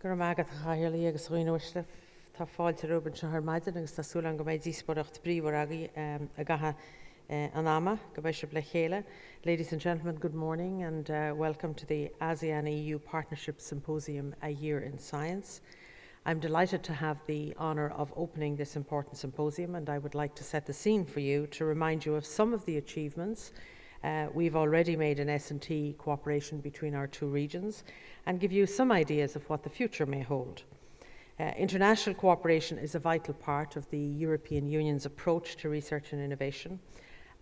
Gur mágad a chairlaí agus roiinúiste tá fáilte Ruben se maidin agus tásúla go méid díspóireacht bríomhar a gatha an ama go bheith le chéile. Ladies and gentlemen, good morning and welcome to the ASEAN EU Partnership Symposium, A Year in Science. I'm delighted to have the honour of opening this important symposium, and I would like to set the scene for you to remind you of some of the achievements we've already made in S&T cooperation between our two regions and give you some ideas of what the future may hold. International cooperation is a vital part of the European Union's approach to research and innovation.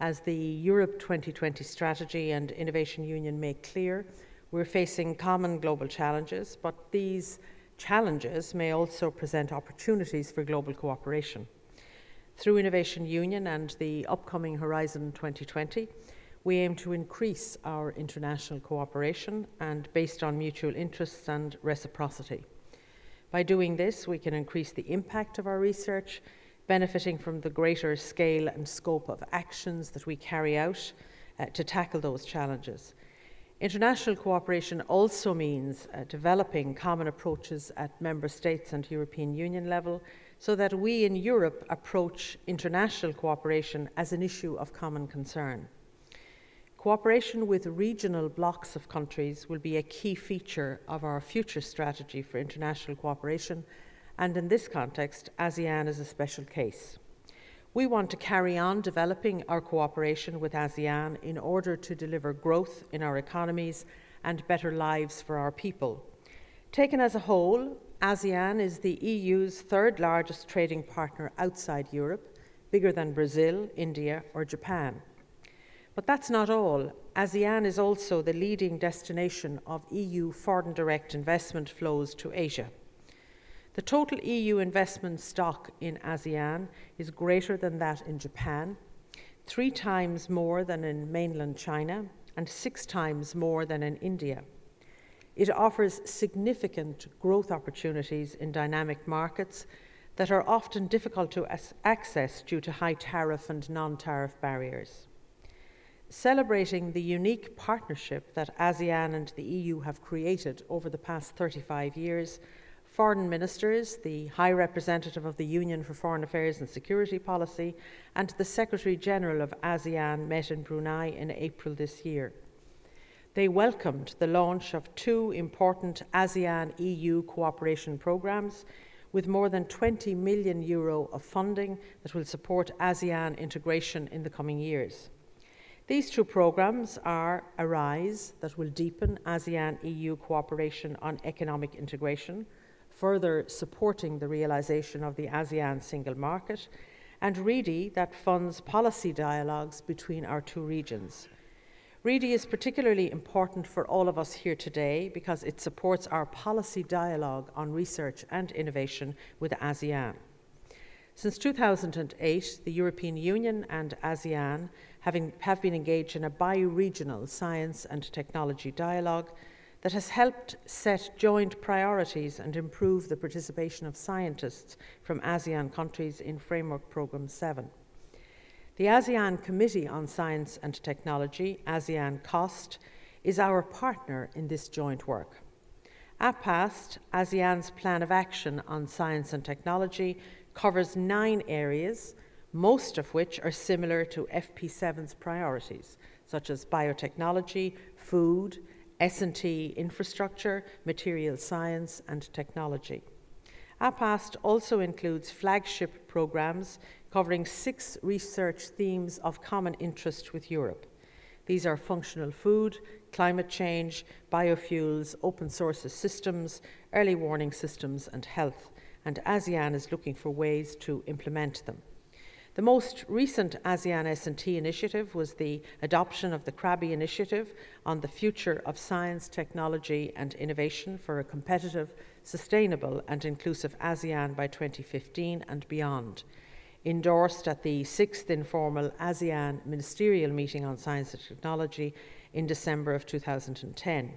As the Europe 2020 strategy and Innovation Union make clear, we're facing common global challenges, but these challenges may also present opportunities for global cooperation. Through Innovation Union and the upcoming Horizon 2020, we aim to increase our international cooperation and based on mutual interests and reciprocity. By doing this, we can increase the impact of our research, benefiting from the greater scale and scope of actions that we carry out to tackle those challenges. International cooperation also means developing common approaches at Member States and European Union level so that we in Europe approach international cooperation as an issue of common concern. Cooperation with regional blocks of countries will be a key feature of our future strategy for international cooperation, and in this context, ASEAN is a special case. We want to carry on developing our cooperation with ASEAN in order to deliver growth in our economies and better lives for our people. Taken as a whole, ASEAN is the EU's third largest trading partner outside Europe, bigger than Brazil, India or Japan. But that's not all. ASEAN is also the leading destination of EU foreign direct investment flows to Asia. The total EU investment stock in ASEAN is greater than that in Japan, 3 times more than in mainland China, and 6 times more than in India. It offers significant growth opportunities in dynamic markets that are often difficult to access due to high tariff and non-tariff barriers. Celebrating the unique partnership that ASEAN and the EU have created over the past 35 years, foreign ministers, the High Representative of the Union for Foreign Affairs and Security Policy, and the Secretary General of ASEAN met in Brunei in April this year. They welcomed the launch of 2 important ASEAN EU cooperation programmes with more than €20 million of funding that will support ASEAN integration in the coming years. These 2 programmes are ARISE, that will deepen ASEAN-EU cooperation on economic integration, further supporting the realisation of the ASEAN single market, and READY, that funds policy dialogues between our 2 regions. READY is particularly important for all of us here today because it supports our policy dialogue on research and innovation with ASEAN. Since 2008, the European Union and ASEAN have been engaged in a bi-regional science and technology dialogue that has helped set joint priorities and improve the participation of scientists from ASEAN countries in Framework Programme 7. The ASEAN Committee on Science and Technology, ASEAN COST, is our partner in this joint work. APAST, ASEAN's Plan of Action on Science and Technology, covers 9 areas, most of which are similar to FP7's priorities, such as biotechnology, food, S&T infrastructure, material science and technology. APAST also includes flagship programmes covering 6 research themes of common interest with Europe. These are functional food, climate change, biofuels, open sources systems, early warning systems and health, and ASEAN is looking for ways to implement them. The most recent ASEAN S&T initiative was the adoption of the Krabi Initiative on the future of science, technology and innovation for a competitive, sustainable and inclusive ASEAN by 2015 and beyond, endorsed at the 6th informal ASEAN Ministerial Meeting on Science and Technology in December of 2010.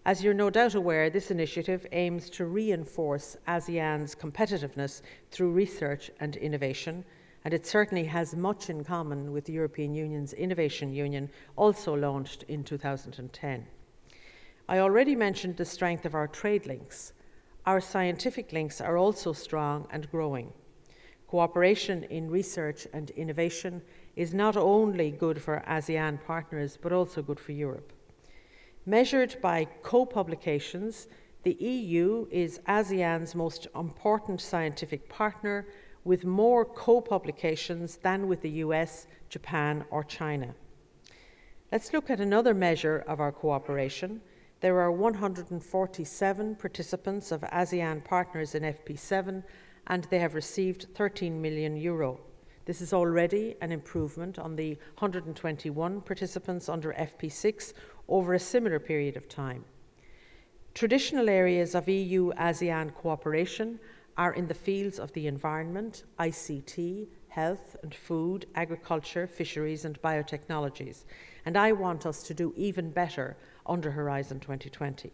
As you're no doubt aware, this initiative aims to reinforce ASEAN's competitiveness through research and innovation, and it certainly has much in common with the European Union's Innovation Union, also launched in 2010. I already mentioned the strength of our trade links. our scientific links are also strong and growing. Cooperation in research and innovation is not only good for ASEAN partners, but also good for Europe. Measured by co-publications, the EU is ASEAN's most important scientific partner, with more co-publications than with the US, Japan or China. Let's look at another measure of our cooperation. There are 147 participants of ASEAN partners in FP7, and they have received €13 million. This is already an improvement on the 121 participants under FP6 over a similar period of time. Traditional areas of EU-ASEAN cooperation are in the fields of the environment, ICT, health and food, agriculture, fisheries and biotechnologies, and I want us to do even better under Horizon 2020.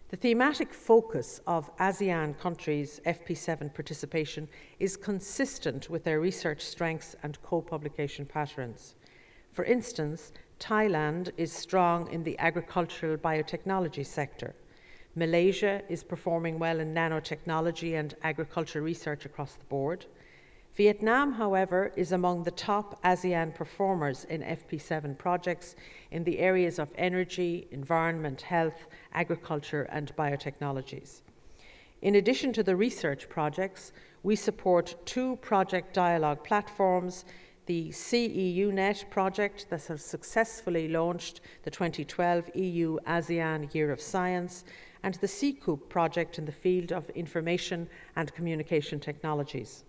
The thematic focus of ASEAN countries' FP7 participation is consistent with their research strengths and co-publication patterns. For instance, Thailand is strong in the agricultural biotechnology sector. Malaysia is performing well in nanotechnology and agriculture research across the board. Vietnam, however, is among the top ASEAN performers in FP7 projects in the areas of energy, environment, health, agriculture and biotechnologies. In addition to the research projects, we support 2 project dialogue platforms, the SEA-EU-NET project that has successfully launched the 2012 EU-ASEAN Year of Science, and the CCOOP project in the field of information and communication technologies.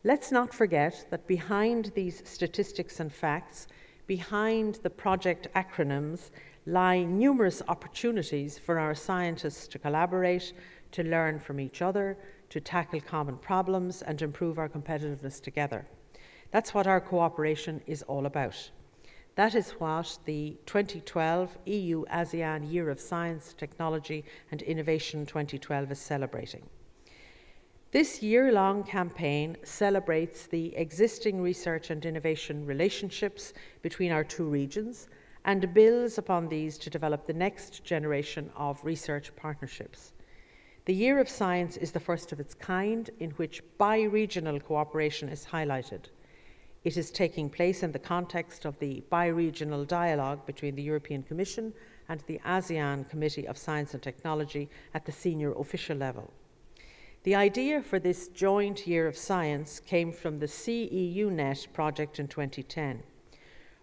Let's not forget that behind these statistics and facts, behind the project acronyms, lie numerous opportunities for our scientists to collaborate, to learn from each other, to tackle common problems and improve our competitiveness together. That's what our cooperation is all about. That is what the 2012 EU-ASEAN Year of Science, Technology and Innovation 2012 is celebrating. This year-long campaign celebrates the existing research and innovation relationships between our 2 regions and builds upon these to develop the next generation of research partnerships. The Year of Science is the first of its kind in which bi-regional cooperation is highlighted. It is taking place in the context of the bi-regional dialogue between the European Commission and the ASEAN Committee of Science and Technology at the senior official level. The idea for this joint Year of Science came from the SEA-EU-NET project in 2010.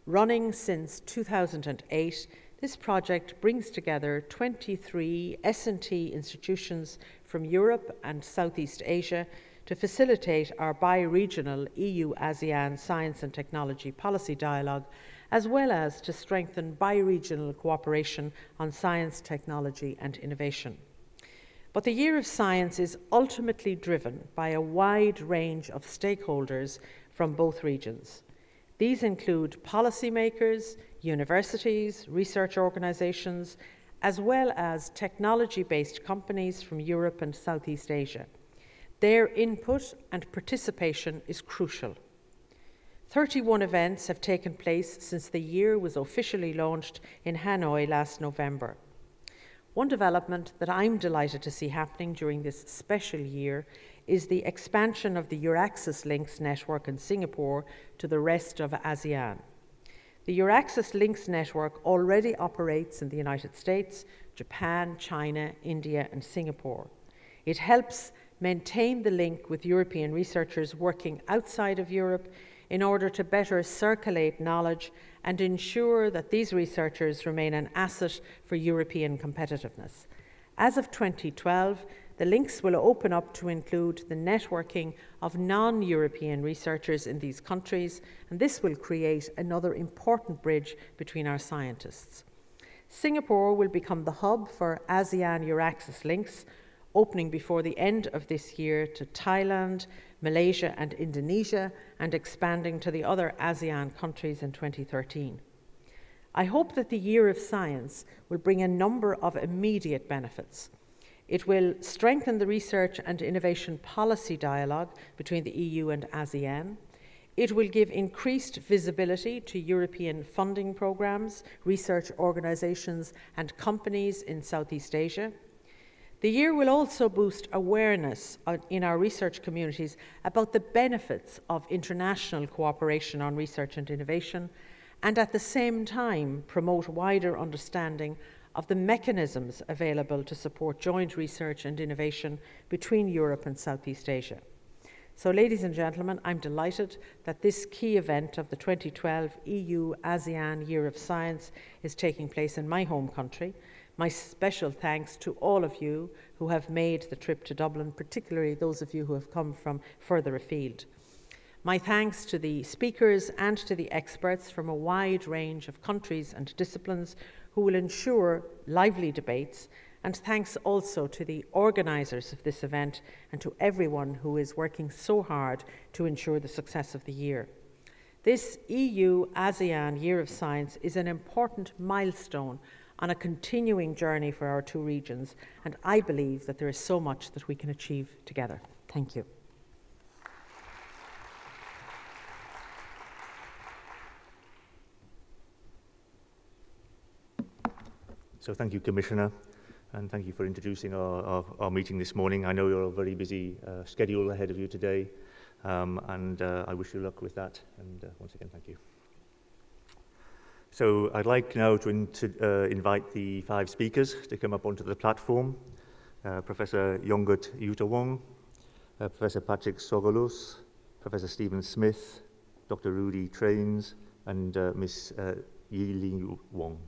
Running since 2008, this project brings together 23 S&T institutions from Europe and Southeast Asia to facilitate our bi-regional EU-ASEAN science and technology policy dialogue, as well as to strengthen bi-regional cooperation on science, technology and innovation. But the Year of Science is ultimately driven by a wide range of stakeholders from both regions. These include policymakers, universities, research organisations, as well as technology-based companies from Europe and Southeast Asia. Their input and participation is crucial. 31 events have taken place since the year was officially launched in Hanoi last November. One development that I'm delighted to see happening during this special year is the expansion of the Euraxis Links network in Singapore to the rest of ASEAN. The Euraxis Links network already operates in the United States, Japan, China, India and Singapore. It helps maintain the link with European researchers working outside of Europe in order to better circulate knowledge and ensure that these researchers remain an asset for European competitiveness. As of 2012, the links will open up to include the networking of non-European researchers in these countries, and this will create another important bridge between our scientists. Singapore will become the hub for ASEAN Euraxis links, opening before the end of this year to Thailand, Malaysia and Indonesia, and expanding to the other ASEAN countries in 2013. I hope that the Year of Science will bring a number of immediate benefits. It will strengthen the research and innovation policy dialogue between the EU and ASEAN. It will give increased visibility to European funding programmes, research organisations and companies in Southeast Asia. The year will also boost awareness in our research communities about the benefits of international cooperation on research and innovation, and at the same time promote wider understanding of the mechanisms available to support joint research and innovation between Europe and Southeast Asia. So, ladies and gentlemen, I'm delighted that this key event of the 2012 EU-ASEAN Year of Science is taking place in my home country. My special thanks to all of you who have made the trip to Dublin, particularly those of you who have come from further afield. My thanks to the speakers and to the experts from a wide range of countries and disciplines who will ensure lively debates, and thanks also to the organisers of this event and to everyone who is working so hard to ensure the success of the year. This EU-ASEAN Year of Science is an important milestone on a continuing journey for our two regions, and I believe that there is so much that we can achieve together. Thank you. So thank you, Commissioner, and thank you for introducing our meeting this morning. I know you're a very busy schedule ahead of you today, and I wish you luck with that, and once again, thank you. So I'd like now to invite the 5 speakers to come up onto the platform. Professor Yonggut Yutawong, Professor Patrick Sogolos, Professor Stephen Smith, Dr. Rudy Trains, and Ms. Yi-Ling Wong.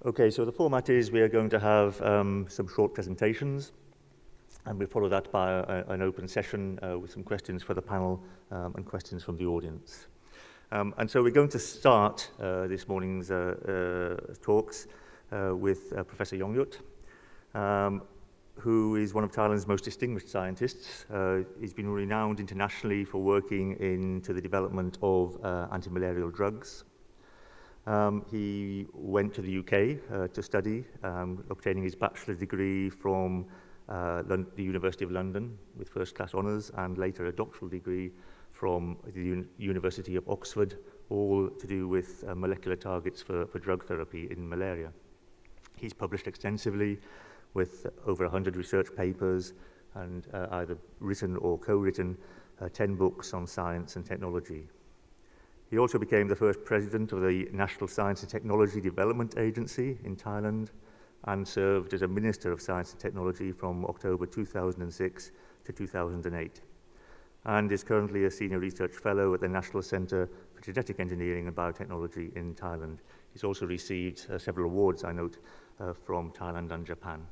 Okay, so the format is we are going to have some short presentations, and we'll follow that by an open session with some questions for the panel and questions from the audience. And so we're going to start this morning's talks with Professor Yonggut, who is one of Thailand's most distinguished scientists. He's been renowned internationally for working into the development of anti-malarial drugs. He went to the UK to study, obtaining his bachelor's degree from the University of London with first-class honours, and later a doctoral degree from the University of Oxford, all to do with molecular targets for drug therapy in malaria. He's published extensively with over 100 research papers and either written or co-written 10 books on science and technology. He also became the first president of the National Science and Technology Development Agency in Thailand and served as a Minister of Science and Technology from October 2006 to 2008, and is currently a Senior Research Fellow at the National Centre for Genetic Engineering and Biotechnology in Thailand. He's also received several awards, I note, from Thailand and Japan.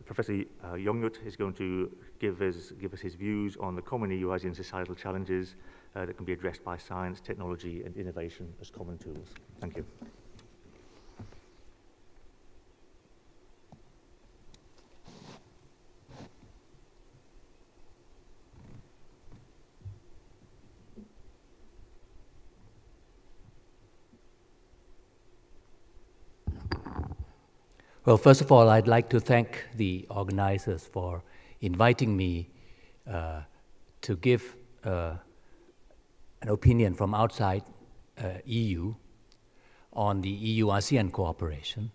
Professor Yonggut is going to give us his views on the common EU-ASEAN societal challenges that can be addressed by science, technology and innovation as common tools. Thank you. Well, first of all, I'd like to thank the organizers for inviting me to give an opinion from outside EU on the EU-ASEAN cooperation.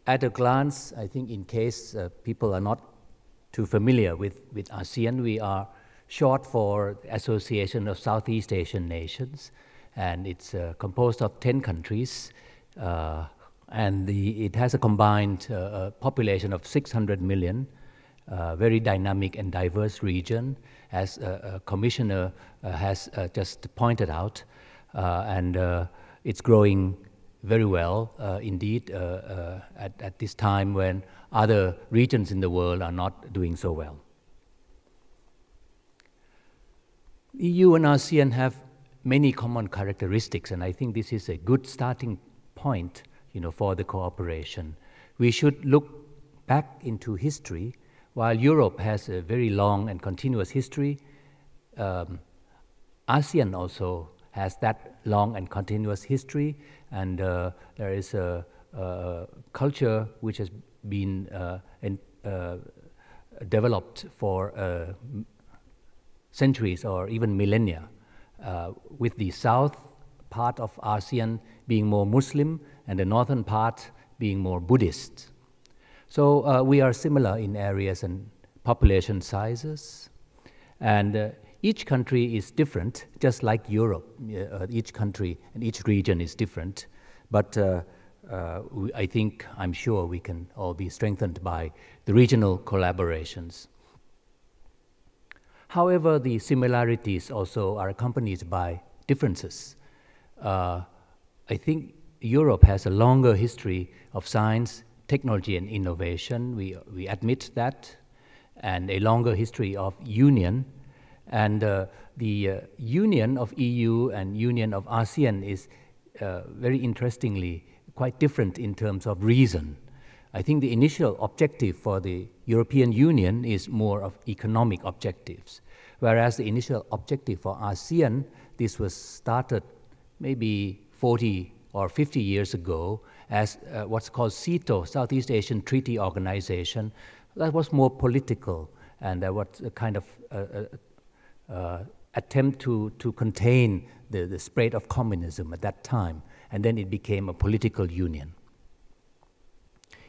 At a glance, I think in case people are not too familiar with ASEAN, we are short for Association of Southeast Asian Nations, and it's composed of 10 countries. And it has a combined population of 600 million, very dynamic and diverse region, as Commissioner has just pointed out, and it's growing very well indeed at this time when other regions in the world are not doing so well. EU and ASEAN have many common characteristics, and I think this is a good starting point, for the cooperation. We should look back into history. While Europe has a very long and continuous history, ASEAN also has that long and continuous history, and there is a culture which has been developed for centuries or even millennia, with the south part of ASEAN being more Muslim and the northern part being more Buddhist. So we are similar in areas and population sizes, and each country is different, just like Europe. Each country and each region is different, but I'm sure we can all be strengthened by the regional collaborations. However, the similarities also are accompanied by differences. I think Europe has a longer history of science, technology, and innovation. We admit that, and a longer history of union. And the union of EU and union of ASEAN is very interestingly quite different in terms of reason. I think the initial objective for the European Union is more of economic objectives, whereas the initial objective for ASEAN, this was started maybe 40 or 50 years ago as what's called SEATO, Southeast Asian Treaty Organization. That was more political, and there was a kind of attempt to contain the spread of communism at that time, and then it became a political union.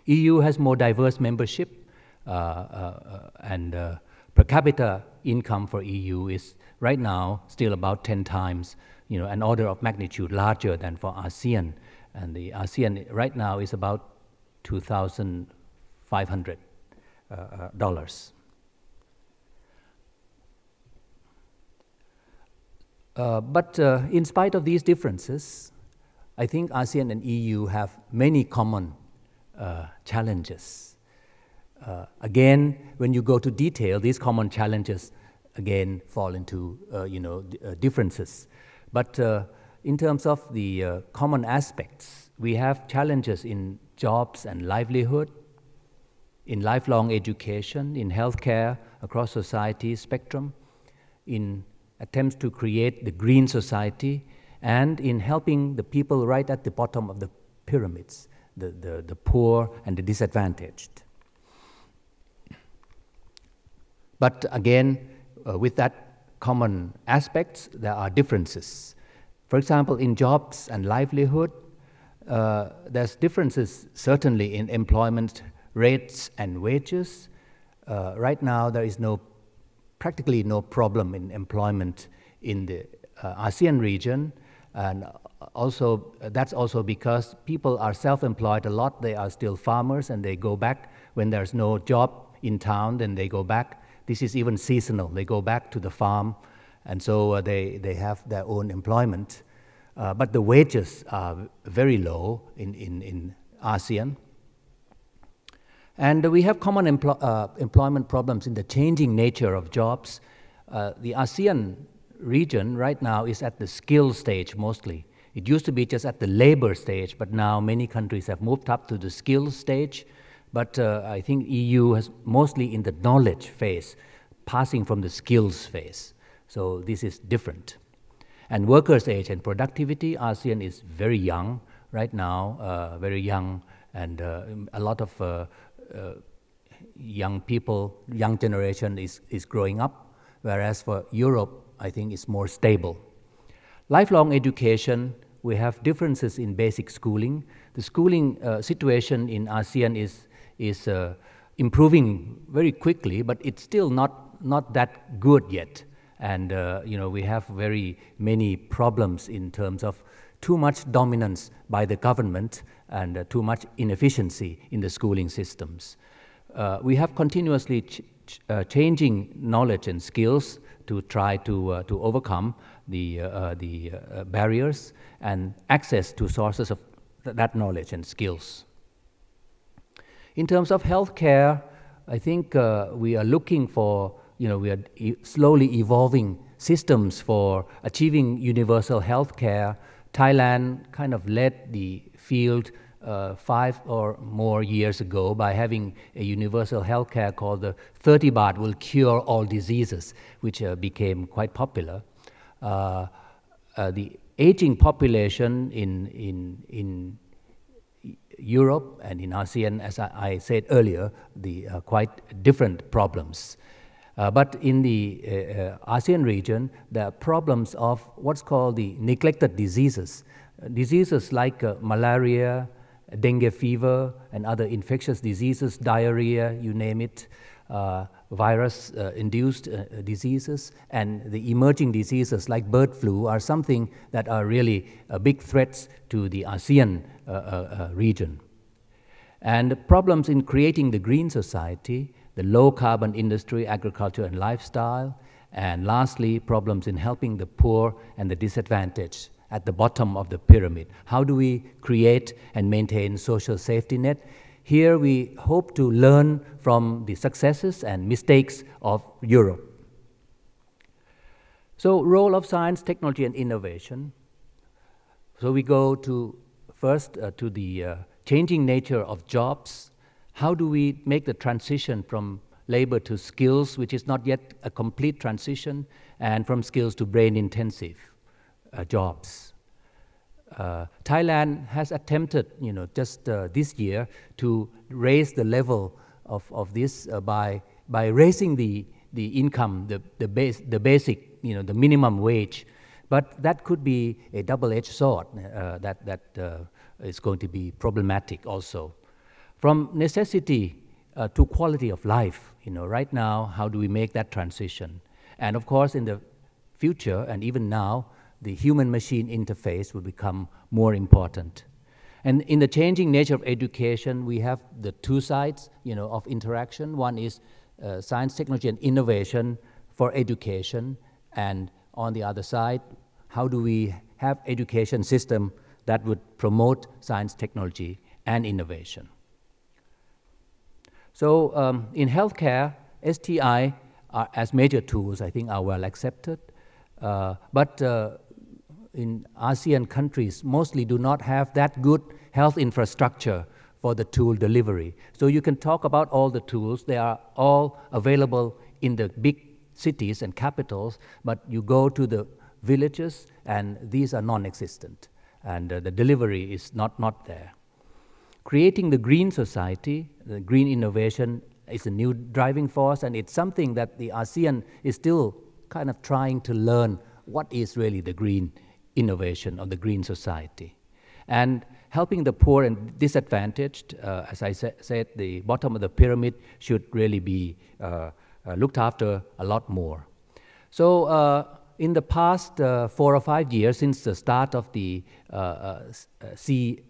EU has more diverse membership, and per capita income for EU is right now still about 10 times, an order of magnitude larger than for ASEAN. And the ASEAN right now is about $2,500. But in spite of these differences, I think ASEAN and EU have many common challenges. Again, when you go to detail, these common challenges again fall into differences. But in terms of the common aspects, we have challenges in jobs and livelihood, in lifelong education, in healthcare across society spectrum, in attempts to create the green society, and in helping the people right at the bottom of the pyramids, the poor and the disadvantaged. But again, with that common aspects, there are differences. For example, in jobs and livelihood, there's differences certainly in employment rates and wages. Right now, there is practically no problem in employment in the ASEAN region, and also that's also because people are self-employed a lot. They are still farmers, and they go back when there's no job in town. Then they go back. This is even seasonal. They go back to the farm, and so they have their own employment. But the wages are very low in ASEAN. And we have common employment problems in the changing nature of jobs. The ASEAN region right now is at the skill stage mostly. It used to be just at the labor stage, but now many countries have moved up to the skill stage. But I think EU is mostly in the knowledge phase, passing from the skills phase. So this is different. And workers' age and productivity, ASEAN is very young right now, very young, and a lot of young people, young generation is growing up, whereas for Europe, I think it's more stable. Lifelong education, we have differences in basic schooling. The schooling situation in ASEAN is improving very quickly, but it's still not that good yet. And we have very many problems in terms of too much dominance by the government and too much inefficiency in the schooling systems. We have continuously changing knowledge and skills to try to overcome the barriers, and access to sources of that knowledge and skills. In terms of healthcare, I think we are looking for, we are slowly evolving systems for achieving universal healthcare. Thailand kind of led the field 5 or more years ago by having a universal healthcare called the 30 baht will cure all diseases, which became quite popular. The aging population in Europe and in ASEAN, as I said earlier, the quite different problems. But in the ASEAN region, there are problems of what's called the neglected diseases. Diseases like malaria, dengue fever, and other infectious diseases, diarrhea, you name it, virus-induced diseases, and the emerging diseases like bird flu are something that are really big threats to the ASEAN region. And problems in creating the green society, the low-carbon industry, agriculture, and lifestyle, and lastly, problems in helping the poor and the disadvantaged at the bottom of the pyramid. How do we create and maintain social safety net? Here we hope to learn from the successes and mistakes of Europe. So, role of science, technology, and innovation. So we go to first to the changing nature of jobs. How do we make the transition from labor to skills, which is not yet a complete transition, and from skills to brain-intensive jobs? Thailand has attempted, just this year to raise the level of this by raising the income, the basic, the minimum wage. But that could be a double-edged sword that is going to be problematic also. From necessity to quality of life, right now, how do we make that transition? And of course, in the future, and even now, the human-machine interface will become more important. And in the changing nature of education, we have the two sides, of interaction. One is science, technology, and innovation for education, and on the other side, how do we have education system that would promote science, technology, and innovation? So in healthcare, STI as major tools, I think, are well accepted. But in ASEAN countries, mostly do not have that good health infrastructure for the tool delivery. So you can talk about all the tools. They are all available in the big cities and capitals, but you go to the villages, and these are non-existent, and the delivery is not there. Creating the green society, the green innovation is a new driving force, and it's something that the ASEAN is still kind of trying to learn what is really the green innovation or the green society. And helping the poor and disadvantaged, as I said, the bottom of the pyramid should really be looked after a lot more. So in the past 4 or 5 years, since the start of the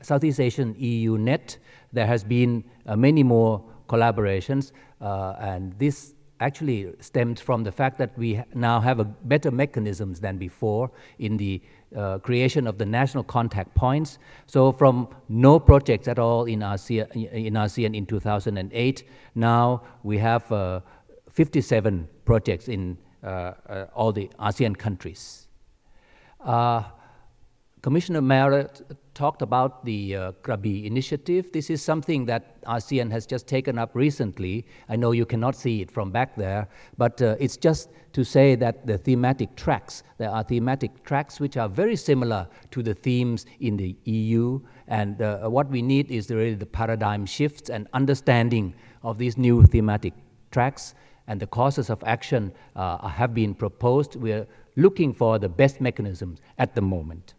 Southeast Asian EU-NET, there has been many more collaborations, and this actually stemmed from the fact that we now have better mechanisms than before in the creation of the national contact points. So from no projects at all in ASEAN in 2008, now we have 57 projects in all the ASEAN countries. Commissioner Merritt talked about the Krabi initiative. This is something that ASEAN has just taken up recently. I know you cannot see it from back there, but it's just to say that the thematic tracks, there are thematic tracks which are very similar to the themes in the EU, and what we need is really the paradigm shifts and understanding of these new thematic tracks, and the courses of action have been proposed. We're looking for the best mechanisms at the moment.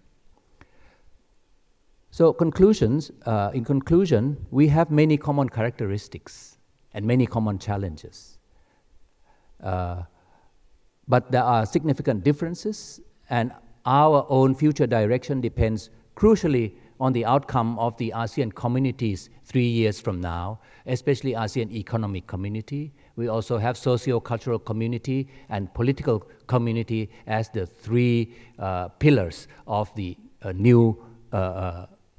So conclusions, in conclusion, we have many common characteristics and many common challenges. But there are significant differences, and our own future direction depends crucially on the outcome of the ASEAN communities 3 years from now, especially ASEAN Economic Community. We also have socio-cultural community and political community as the 3 pillars of the new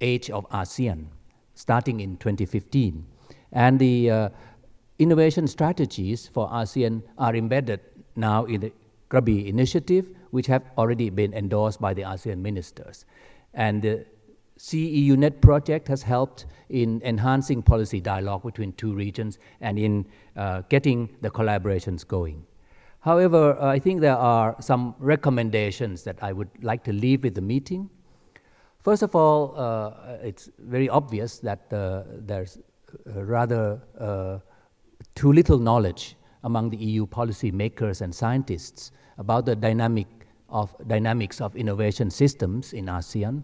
age of ASEAN, starting in 2015. And the innovation strategies for ASEAN are embedded now in the Krabi initiative, which have already been endorsed by the ASEAN ministers. And the SEA-EU-NET project has helped in enhancing policy dialogue between two regions and in getting the collaborations going. However, I think there are some recommendations that I would like to leave with the meeting. First of all, it's very obvious that there's rather too little knowledge among the EU policy makers and scientists about the dynamics of innovation systems in ASEAN.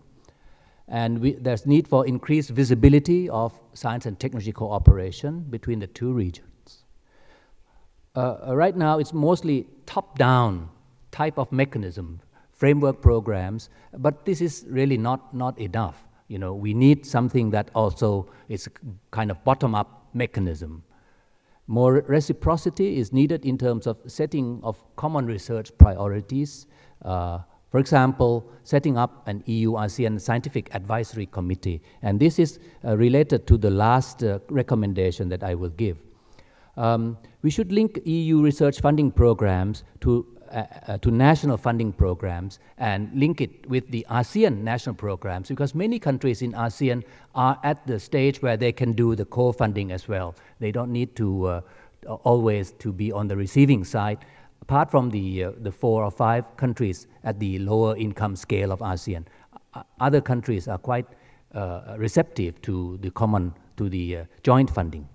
And there's need for increased visibility of science and technology cooperation between the two regions. Right now, it's mostly top-down type of mechanism, framework programs, but this is really not enough. You know, we need something that also is a kind of bottom-up mechanism. More reciprocity is needed in terms of setting of common research priorities. For example, setting up an EU-ASEAN Scientific Advisory Committee. And this is related to the last recommendation that I will give. We should link EU research funding programs to national funding programs and link it with the ASEAN national programs, because many countries in ASEAN are at the stage where they can do the co-funding as well. They don't need to always to be on the receiving side. Apart from the 4 or 5 countries at the lower income scale of ASEAN, other countries are quite receptive to the joint funding.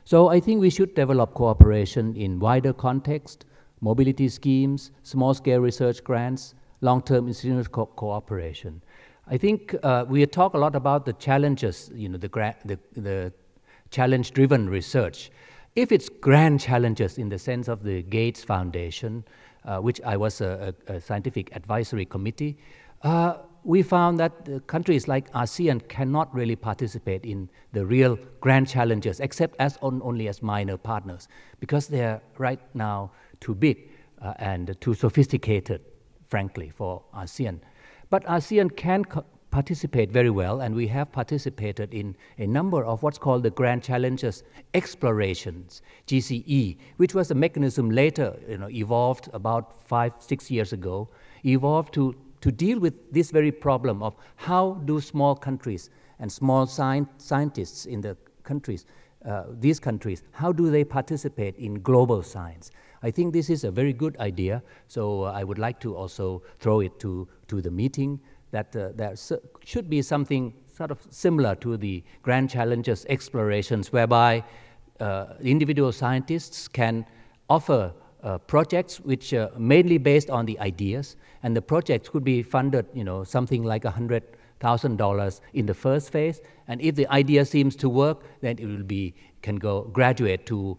So I think we should develop cooperation in wider context, mobility schemes, small-scale research grants, long-term institutional cooperation. I think we talk a lot about the challenges, you know, the challenge-driven research. If it's grand challenges in the sense of the Gates Foundation, which I was a scientific advisory committee, we found that countries like ASEAN cannot really participate in the real grand challenges, except only as minor partners, because they are right now too big and too sophisticated, frankly, for ASEAN. But ASEAN can participate very well, and we have participated in a number of what's called the Grand Challenges Explorations, GCE, which was a mechanism later evolved about 5-6 years ago, evolved to deal with this very problem of how do small countries and small scientists in the countries, these countries, how do they participate in global science? I think this is a very good idea, so I would like to also throw it to the meeting, that there should be something sort of similar to the Grand Challenges Explorations, whereby individual scientists can offer projects which are mainly based on the ideas, and the projects could be funded, something like $100,000 in the first phase, and if the idea seems to work, then it can graduate to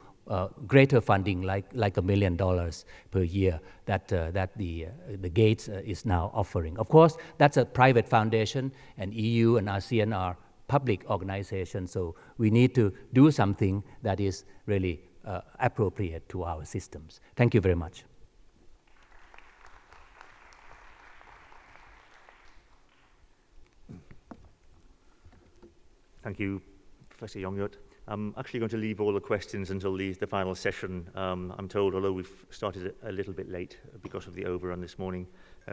greater funding, like $1 million per year that the Gates is now offering. Of course, that's a private foundation, and EU and ASEAN are public organizations, so we need to do something that is really appropriate to our systems. Thank you very much. Thank you, Professor Yongyut. I'm actually going to leave all the questions until the final session. I'm told, although we've started a little bit late because of the overrun this morning,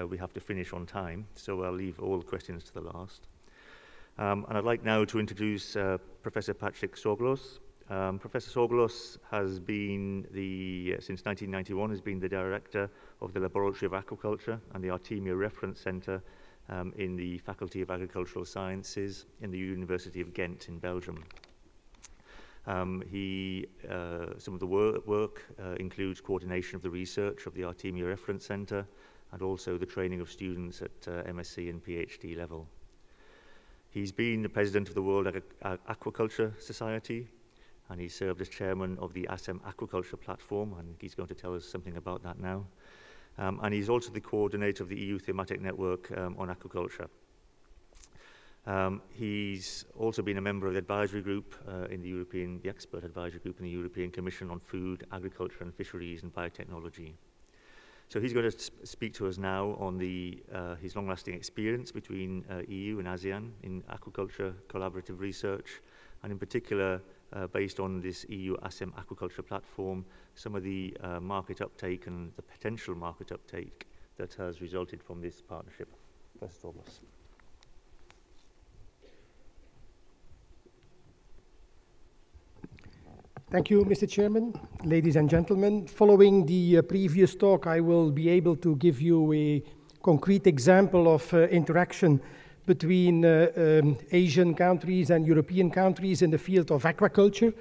we have to finish on time, so I'll leave all the questions to the last. And I'd like now to introduce Professor Patrick Sorgelos. Professor Sorgelos has been since 1991, has been the director of the Laboratory of Aquaculture and the Artemia Reference Centre in the Faculty of Agricultural Sciences in the University of Ghent in Belgium. Some of the work includes coordination of the research of the Artemia Reference Centre and also the training of students at MSc and PhD level. He's been the president of the World Aquaculture Society, and he served as chairman of the ASEAN Aquaculture Platform, and he's going to tell us something about that now. And he's also the coordinator of the EU Thematic Network on Aquaculture. He's also been a member of the advisory group the expert advisory group in the European Commission on Food, Agriculture and Fisheries and Biotechnology. So he's going to speak to us now on his long-lasting experience between EU and ASEAN in aquaculture collaborative research, and in particular, based on this EU-ASEAN aquaculture platform, some of the market uptake and the potential market uptake that has resulted from this partnership. Professor Torbles. Thank you, Mr. Chairman. Ladies and gentlemen, following the previous talk, I will be able to give you a concrete example of interaction between Asian countries and European countries in the field of aquaculture.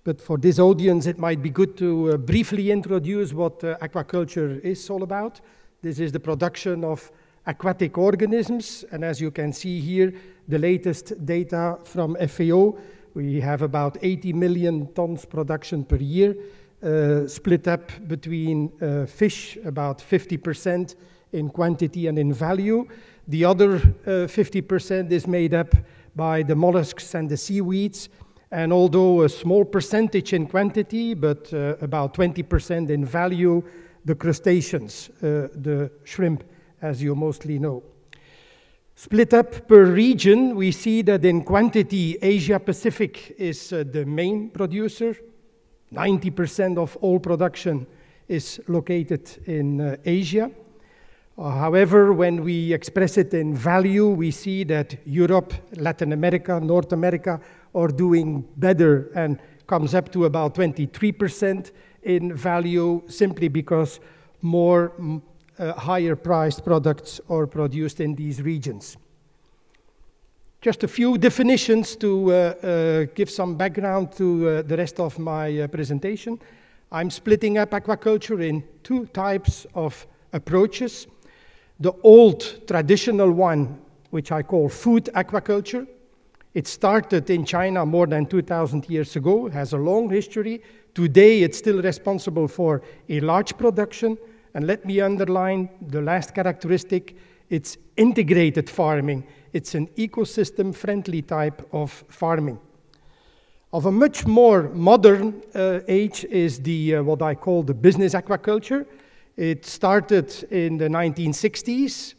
But for this audience, it might be good to briefly introduce what aquaculture is all about. This is the production of aquatic organisms, and as you can see here, the latest data from FAO, we have about 80 million tons production per year, split up between fish, about 50% in quantity and in value. The other 50% is made up by the mollusks and the seaweeds, and although a small percentage in quantity, but about 20% in value, the crustaceans, the shrimp, as you mostly know. Split up per region, we see that in quantity, Asia-Pacific is the main producer. 90% of all production is located in Asia. However, when we express it in value, we see that Europe, Latin America, North America are doing better and comes up to about 23% in value, simply because more higher priced products are produced in these regions. Just a few definitions to give some background to the rest of my presentation. I'm splitting up aquaculture in two types of approaches. The old traditional one, which I call food aquaculture. It started in China more than 2,000 years ago, has a long history. Today, it's still responsible for a large production. And let me underline the last characteristic, it's integrated farming. It's an ecosystem-friendly type of farming. Of a much more modern age is the what I call the business aquaculture. It started in the 1960s.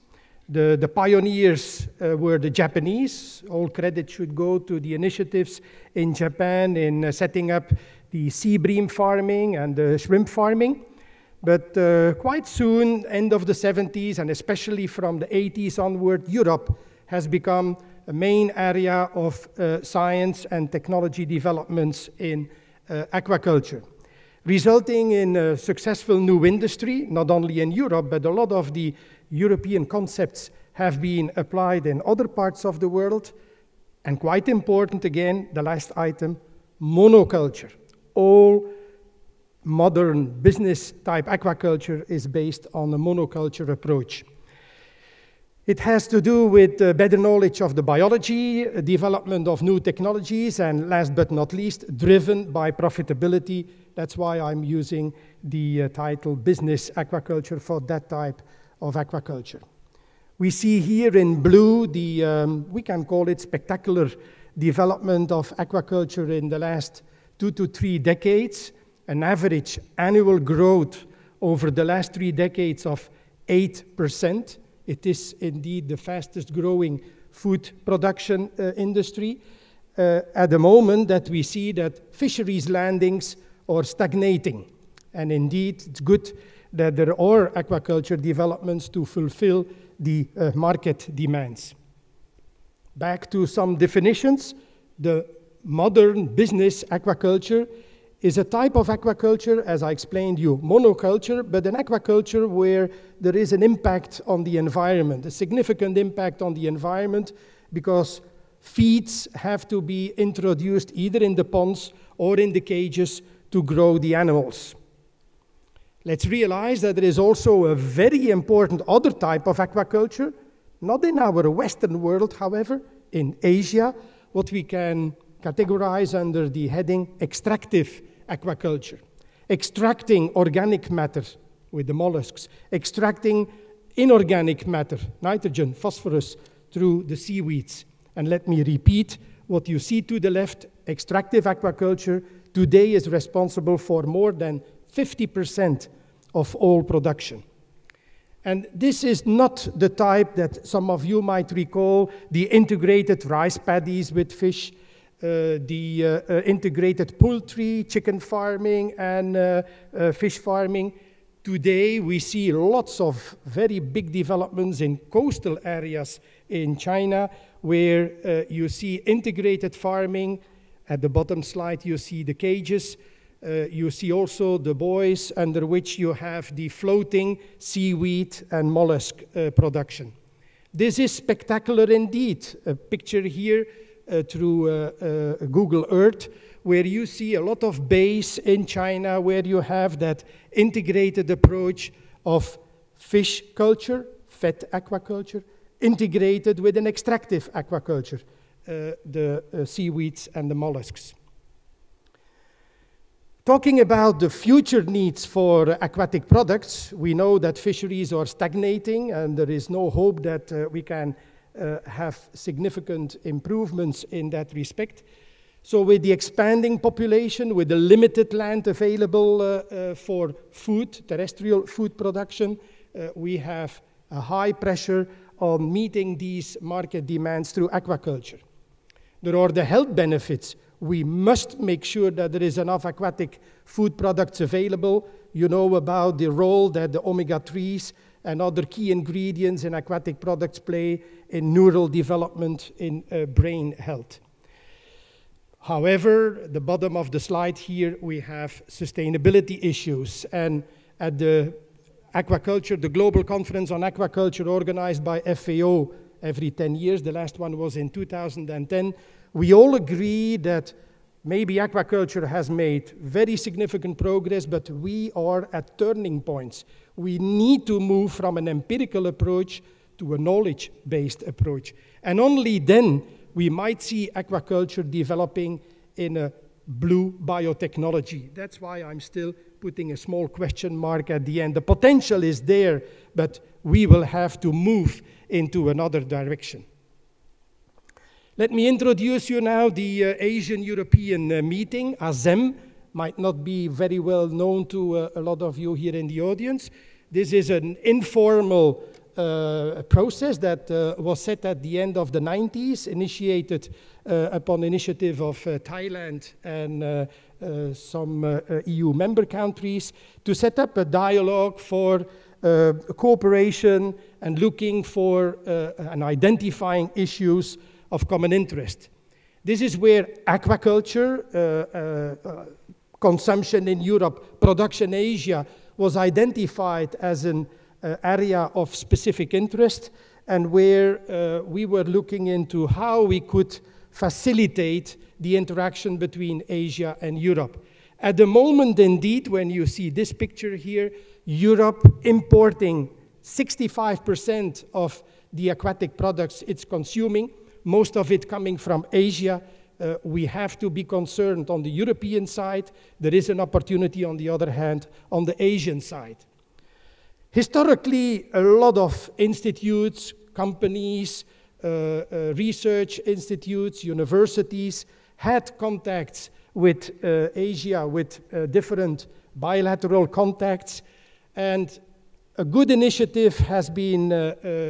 The pioneers were the Japanese. All credit should go to the initiatives in Japan in setting up the sea bream farming and the shrimp farming. But quite soon, end of the 70s, and especially from the 80s onward, Europe has become a main area of science and technology developments in aquaculture, resulting in a successful new industry, not only in Europe, but a lot of the European concepts have been applied in other parts of the world. And quite important, again, the last item, monoculture. All modern business-type aquaculture is based on a monoculture approach. It has to do with better knowledge of the biology, development of new technologies, and last but not least, driven by profitability. That's why I'm using the title business aquaculture for that type of aquaculture. We see here in blue the, we can call it spectacular development of aquaculture in the last 2 to 3 decades. An average annual growth over the last 3 decades of 8%. It is indeed the fastest growing food production industry. At the moment that we see that fisheries landings are stagnating. And indeed, it's good that there are aquaculture developments to fulfill the market demands. Back to some definitions. The modern business aquaculture is a type of aquaculture, as I explained you, monoculture, but an aquaculture where there is an impact on the environment, a significant impact on the environment, because feeds have to be introduced either in the ponds or in the cages to grow the animals. Let's realize that there is also a very important other type of aquaculture, not in our Western world, however, in Asia, what we can categorize under the heading extractive aquaculture. Extracting organic matter with the mollusks, extracting inorganic matter, nitrogen, phosphorus, through the seaweeds. And let me repeat what you see to the left. Extractive aquaculture today is responsible for more than 50% of all production. And this is not the type that some of you might recall, the integrated rice paddies with fish, the integrated poultry, chicken farming, and fish farming. Today, we see lots of very big developments in coastal areas in China, where you see integrated farming. At the bottom slide, you see the cages. You see also the buoys under which you have the floating seaweed and mollusk production. This is spectacular indeed. A picture here through Google Earth, where you see a lot of bays in China where you have that integrated approach of fish culture, fed aquaculture, integrated with an extractive aquaculture, the seaweeds and the mollusks. Talking about the future needs for aquatic products, we know that fisheries are stagnating and there is no hope that we can have significant improvements in that respect. So with the expanding population, with the limited land available for food, terrestrial food production, we have a high pressure on meeting these market demands through aquaculture. There are the health benefits. We must make sure that there is enough aquatic food products available. You know about the role that the omega-3s and other key ingredients in aquatic products play in neural development, in brain health. However, at the bottom of the slide here, we have sustainability issues. And at the aquaculture, the Global Conference on Aquaculture organized by FAO every 10 years, the last one was in 2010, we all agree that maybe aquaculture has made very significant progress, but we are at turning points. We need to move from an empirical approach to a knowledge-based approach. And only then we might see aquaculture developing in a blue biotechnology. That's why I'm still putting a small question mark at the end. The potential is there, but we will have to move into another direction. Let me introduce you now the Asian-European meeting. ASEM might not be very well known to a lot of you here in the audience. This is an informal process that was set at the end of the 90s, initiated upon initiative of Thailand and some EU member countries, to set up a dialogue for cooperation and looking for and identifying issues of common interest. This is where aquaculture, consumption in Europe, production in Asia was identified as an area of specific interest, and where we were looking into how we could facilitate the interaction between Asia and Europe. At the moment, indeed, when you see this picture here, Europe importing 65% of the aquatic products it's consuming, most of it coming from Asia. We have to be concerned on the European side. There is an opportunity, on the other hand, on the Asian side. Historically, a lot of institutes, companies, research institutes, universities had contacts with Asia, with different bilateral contacts, and a good initiative has been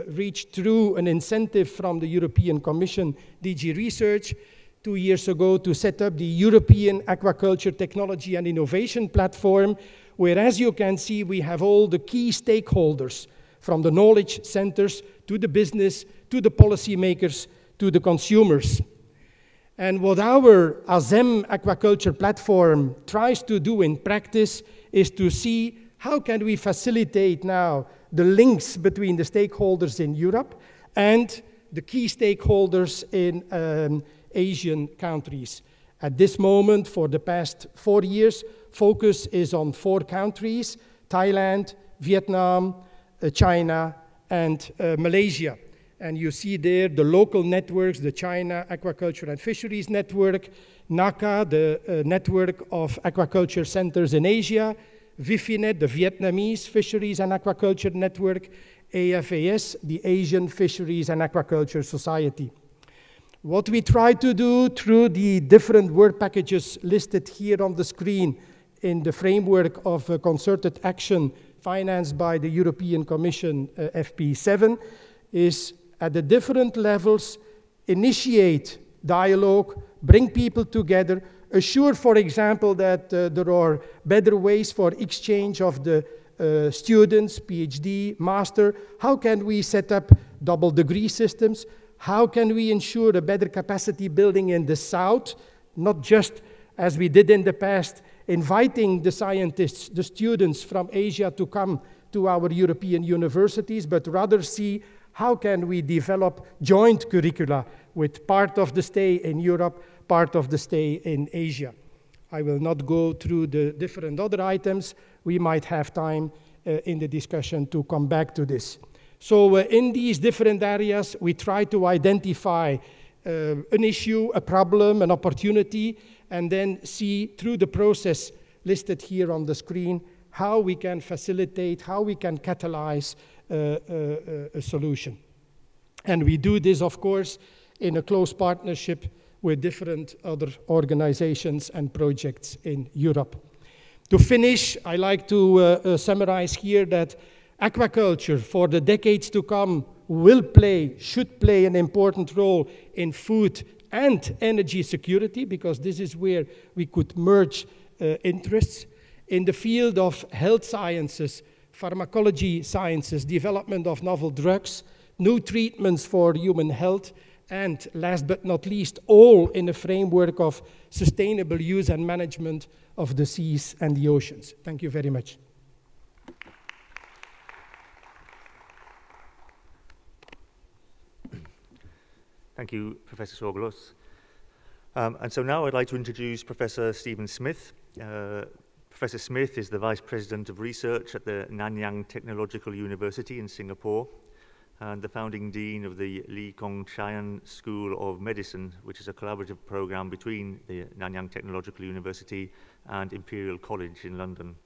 reached through an incentive from the European Commission, DG Research, 2 years ago, to set up the European Aquaculture Technology and Innovation Platform, where, as you can see, we have all the key stakeholders, from the knowledge centers to the business, to the policymakers, to the consumers. And what our ASEM Aquaculture Platform tries to do in practice is to see how can we facilitate now the links between the stakeholders in Europe and the key stakeholders in Asian countries. At this moment, for the past 4 years, focus is on 4 countries: Thailand, Vietnam, China, and Malaysia. And you see there the local networks, the China Aquaculture and Fisheries Network, NACA, the network of aquaculture centers in Asia, VIFINET, the Vietnamese Fisheries and Aquaculture Network, AFAS, the Asian Fisheries and Aquaculture Society. What we try to do through the different work packages listed here on the screen in the framework of concerted action financed by the European Commission FP7, is at the different levels initiate dialogue, bring people together, assure, for example, that there are better ways for exchange of the students, PhD, master. How can we set up double degree systems? How can we ensure a better capacity building in the South, not just as we did in the past, inviting the scientists, the students from Asia to come to our European universities, but rather see how can we develop joint curricula with part of the stay in Europe, part of the stay in Asia. I will not go through the different other items. We might have time in the discussion to come back to this. So in these different areas, we try to identify an issue, a problem, an opportunity, and then see through the process listed here on the screen how we can facilitate, how we can catalyze a solution. And we do this, of course, in a close partnership with different other organizations and projects in Europe. To finish, I like to summarize here that aquaculture for the decades to come will play, should play an important role in food and energy security, because this is where we could merge interests. In the field of health sciences, pharmacology sciences, development of novel drugs, new treatments for human health, and last but not least, all in the framework of sustainable use and management of the seas and the oceans. Thank you very much. Thank you, Professor Sorgelos. And so now I'd like to introduce Professor Stephen Smith. Professor Smith is the Vice President of Research at the Nanyang Technological University in Singapore, and the founding dean of the Lee Kong Chian School of Medicine, which is a collaborative program between the Nanyang Technological University and Imperial College in London.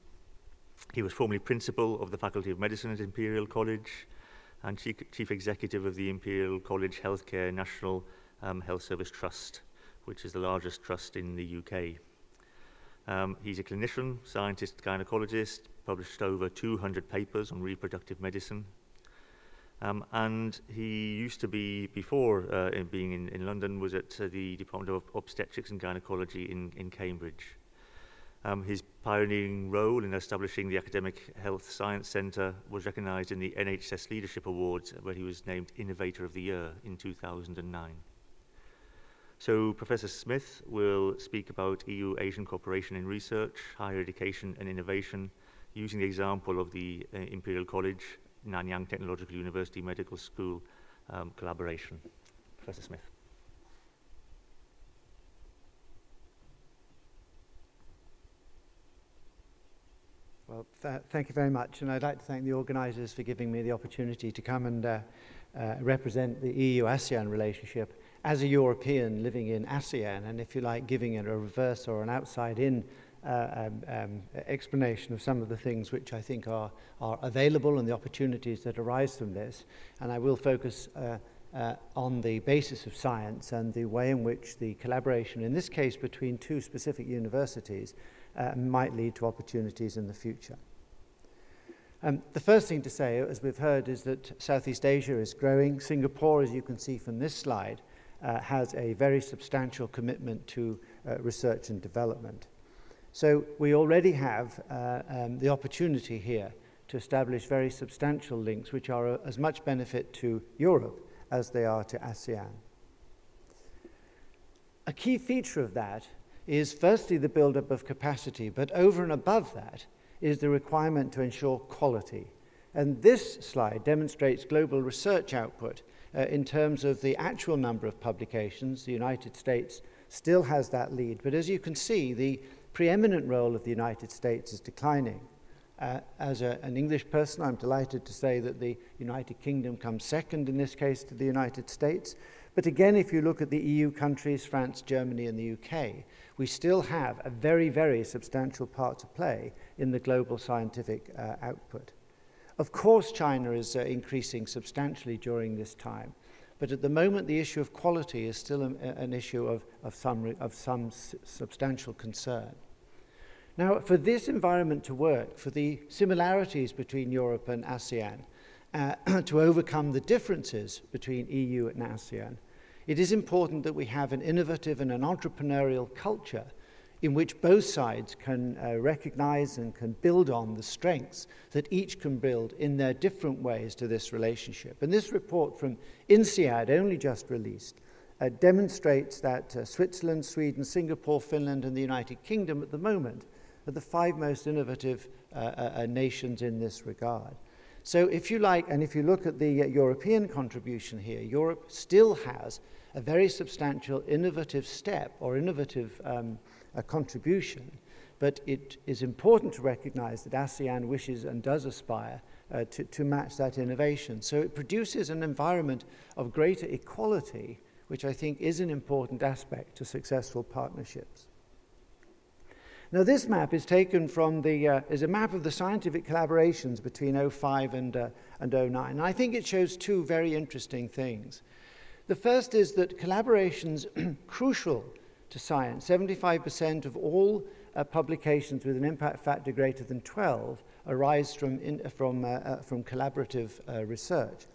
He was formerly principal of the Faculty of Medicine at Imperial College and chief executive of the Imperial College Healthcare National Health Service Trust, which is the largest trust in the UK. He's a clinician, scientist, gynecologist, published over 200 papers on reproductive medicine. And he used to be, before being in London, was at the Department of Obstetrics and Gynecology in Cambridge. His pioneering role in establishing the Academic Health Science Centre was recognised in the NHS Leadership Awards, where he was named Innovator of the Year in 2009. So Professor Smith will speak about EU-ASEAN cooperation in research, higher education and innovation, using the example of the Imperial College, Nanyang Technological University Medical School collaboration. Professor Smith. Well, thank you very much, and I'd like to thank the organisers for giving me the opportunity to come and represent the EU-ASEAN relationship as a European living in ASEAN, and if you like, giving it a reverse or an outside-in explanation of some of the things which I think are available and the opportunities that arise from this. And I will focus on the basis of science and the way in which the collaboration, in this case between two specific universities, might lead to opportunities in the future. The first thing to say, as we've heard, is that Southeast Asia is growing. Singapore, as you can see from this slide, has a very substantial commitment to research and development. So we already have the opportunity here to establish very substantial links which are as much benefit to Europe as they are to ASEAN. A key feature of that is firstly the build-up of capacity, but over and above that is the requirement to ensure quality. And this slide demonstrates global research output in terms of the actual number of publications. The United States still has that lead, but as you can see, the preeminent role of the United States is declining. As an English person, I'm delighted to say that the United Kingdom comes second in this case to the United States. But again, if you look at the EU countries, France, Germany, and the UK, we still have a very, very substantial part to play in the global scientific output. Of course, China is increasing substantially during this time, but at the moment, the issue of quality is still an issue of some substantial concern. Now, for this environment to work, for the similarities between Europe and ASEAN, to overcome the differences between EU and ASEAN, it is important that we have an innovative and an entrepreneurial culture in which both sides can recognize and can build on the strengths that each can build in their different ways to this relationship. And this report from INSEAD, only just released, demonstrates that Switzerland, Sweden, Singapore, Finland, and the United Kingdom at the moment are the 5 most innovative nations in this regard. So if you like, and if you look at the European contribution here, Europe still has a very substantial innovative step or innovative contribution, but it is important to recognize that ASEAN wishes and does aspire to match that innovation. So it produces an environment of greater equality, which I think is an important aspect to successful partnerships. Now, this map is taken from is a map of the scientific collaborations between 2005 and 2009. And I think it shows 2 very interesting things. The first is that collaborations crucial to science, 75% of all publications with an impact factor greater than 12 arise from collaborative research.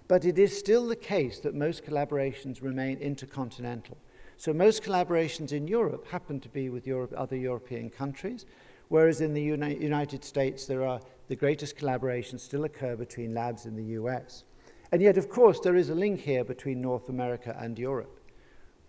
But it is still the case that most collaborations remain intercontinental. So most collaborations in Europe happen to be with other European countries, whereas in the United States the greatest collaborations still occur between labs in the US. And yet, of course, there is a link here between North America and Europe.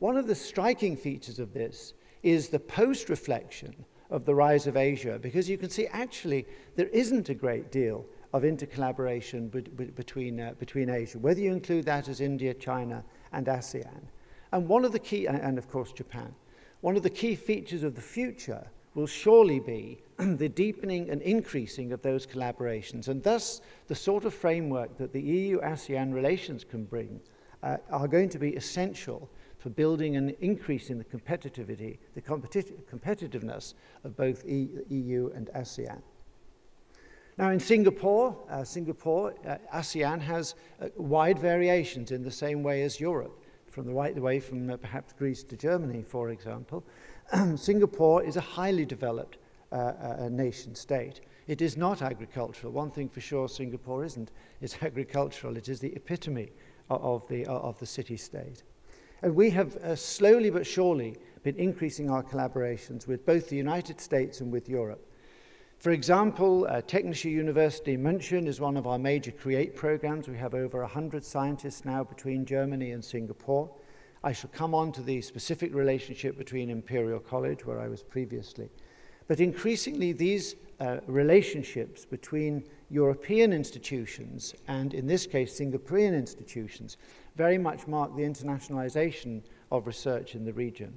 One of the striking features of this is the post-reflection of the rise of Asia, because you can see actually there isn't a great deal of intercollaboration between Asia, whether you include that as India, China, and ASEAN. And one of the key, and of course Japan, one of the key features of the future will surely be the deepening and increasing of those collaborations, and thus the sort of framework that the EU-ASEAN relations can bring are going to be essential for building and increasing the competitiveness of both EU and ASEAN. Now, in Singapore, ASEAN has wide variations in the same way as Europe, from the right way from perhaps Greece to Germany, for example. Singapore is a highly developed nation state. It is not agricultural. One thing for sure Singapore isn't, is agricultural. It is the epitome of the city-state. And we have slowly but surely been increasing our collaborations with both the United States and with Europe. For example, Technische University München is one of our major CREATE programs. We have over 100 scientists now between Germany and Singapore. I shall come on to the specific relationship between Imperial College, where I was previously. But increasingly, these relationships between European institutions and, in this case, Singaporean institutions, very much mark the internationalization of research in the region.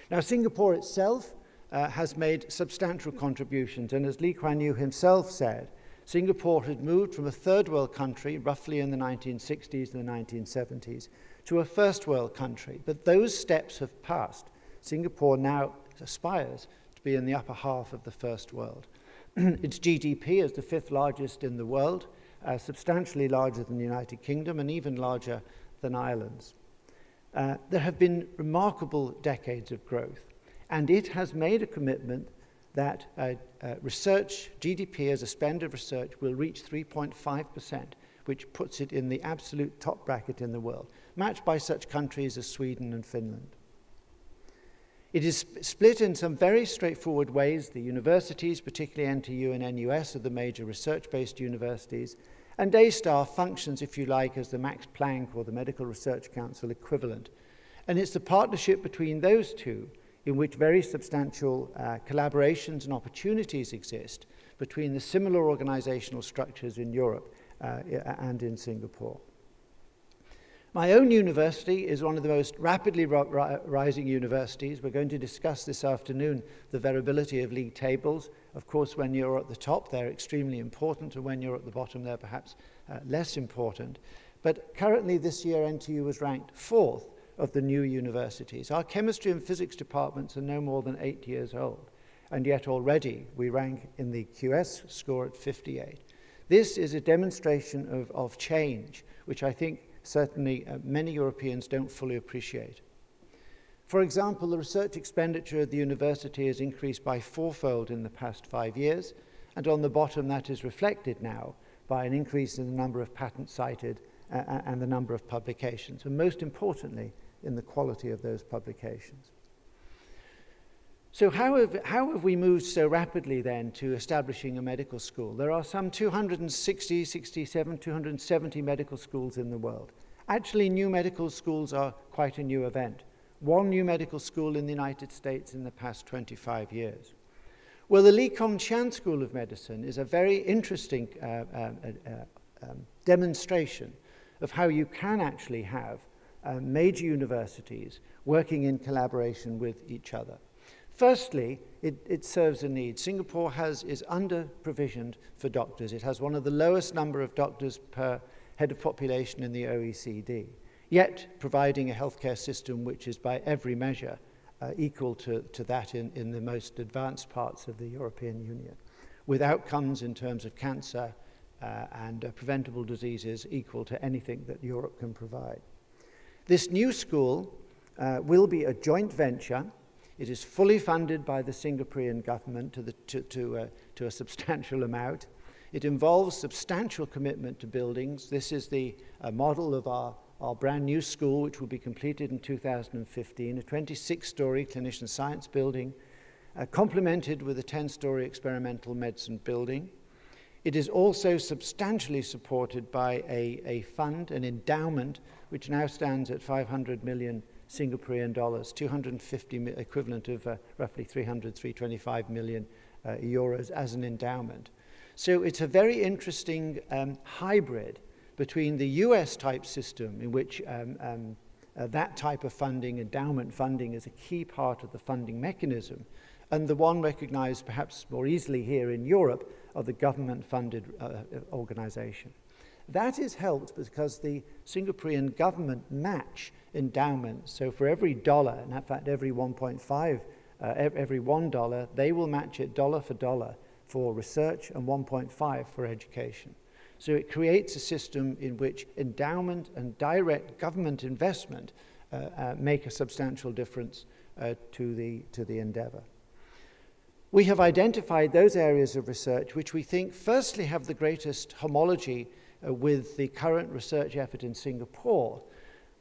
Now, Singapore itself has made substantial contributions, and as Lee Kuan Yew himself said, Singapore had moved from a third world country, roughly in the 1960s and the 1970s, to a first world country. But those steps have passed. Singapore now aspires to be in the upper half of the first world. Its GDP is the 5th largest in the world, substantially larger than the United Kingdom and even larger than Ireland's. There have been remarkable decades of growth, and it has made a commitment that research, GDP as a spend of research, will reach 3.5%, which puts it in the absolute top bracket in the world, matched by such countries as Sweden and Finland. It is split in some very straightforward ways. The universities, particularly NTU and NUS, are the major research-based universities, and A*STAR functions, if you like, as the Max Planck or the Medical Research Council equivalent. And it's the partnership between those two in which very substantial collaborations and opportunities exist between the similar organizational structures in Europe and in Singapore. My own university is one of the most rapidly rising universities. We're going to discuss this afternoon the variability of league tables. Of course, when you're at the top, they're extremely important, and when you're at the bottom, they're perhaps less important. But currently this year, NTU was ranked 4th of the new universities. Our chemistry and physics departments are no more than 8 years old, and yet already we rank in the QS score at 58. This is a demonstration of change, which I think certainly many Europeans don't fully appreciate. For example, the research expenditure of the university has increased by fourfold in the past 5 years, and on the bottom that is reflected now by an increase in the number of patents cited and the number of publications, and most importantly, in the quality of those publications. So how have we moved so rapidly then to establishing a medical school? There are some 270 medical schools in the world. Actually, new medical schools are quite a new event. One new medical school in the United States in the past 25 years. Well, the Lee Kong Chian School of Medicine is a very interesting demonstration of how you can actually have major universities working in collaboration with each other. Firstly, it serves a need. Singapore is under-provisioned for doctors. It has one of the lowest number of doctors per head of population in the OECD, yet providing a healthcare system which is by every measure equal to that in the most advanced parts of the European Union, with outcomes in terms of cancer and preventable diseases equal to anything that Europe can provide. This new school will be a joint venture. It is fully funded by the Singaporean government to a substantial amount. It involves substantial commitment to buildings. This is the model of our brand new school, which will be completed in 2015, a 26-story clinician science building, complemented with a 10-story experimental medicine building. It is also substantially supported by a fund, an endowment, which now stands at 500 million Singaporean dollars, 250 equivalent of roughly 325 million euros as an endowment. So it's a very interesting hybrid between the US type system, in which that type of funding, endowment funding, is a key part of the funding mechanism, and the one recognized perhaps more easily here in Europe of the government-funded organization. That is helped because the Singaporean government match endowments. So for every dollar, and in fact every 1.5, every $1, they will match it dollar for dollar for research and 1.5 for education. So it creates a system in which endowment and direct government investment make a substantial difference to the endeavor. We have identified those areas of research which we think firstly have the greatest homology with the current research effort in Singapore,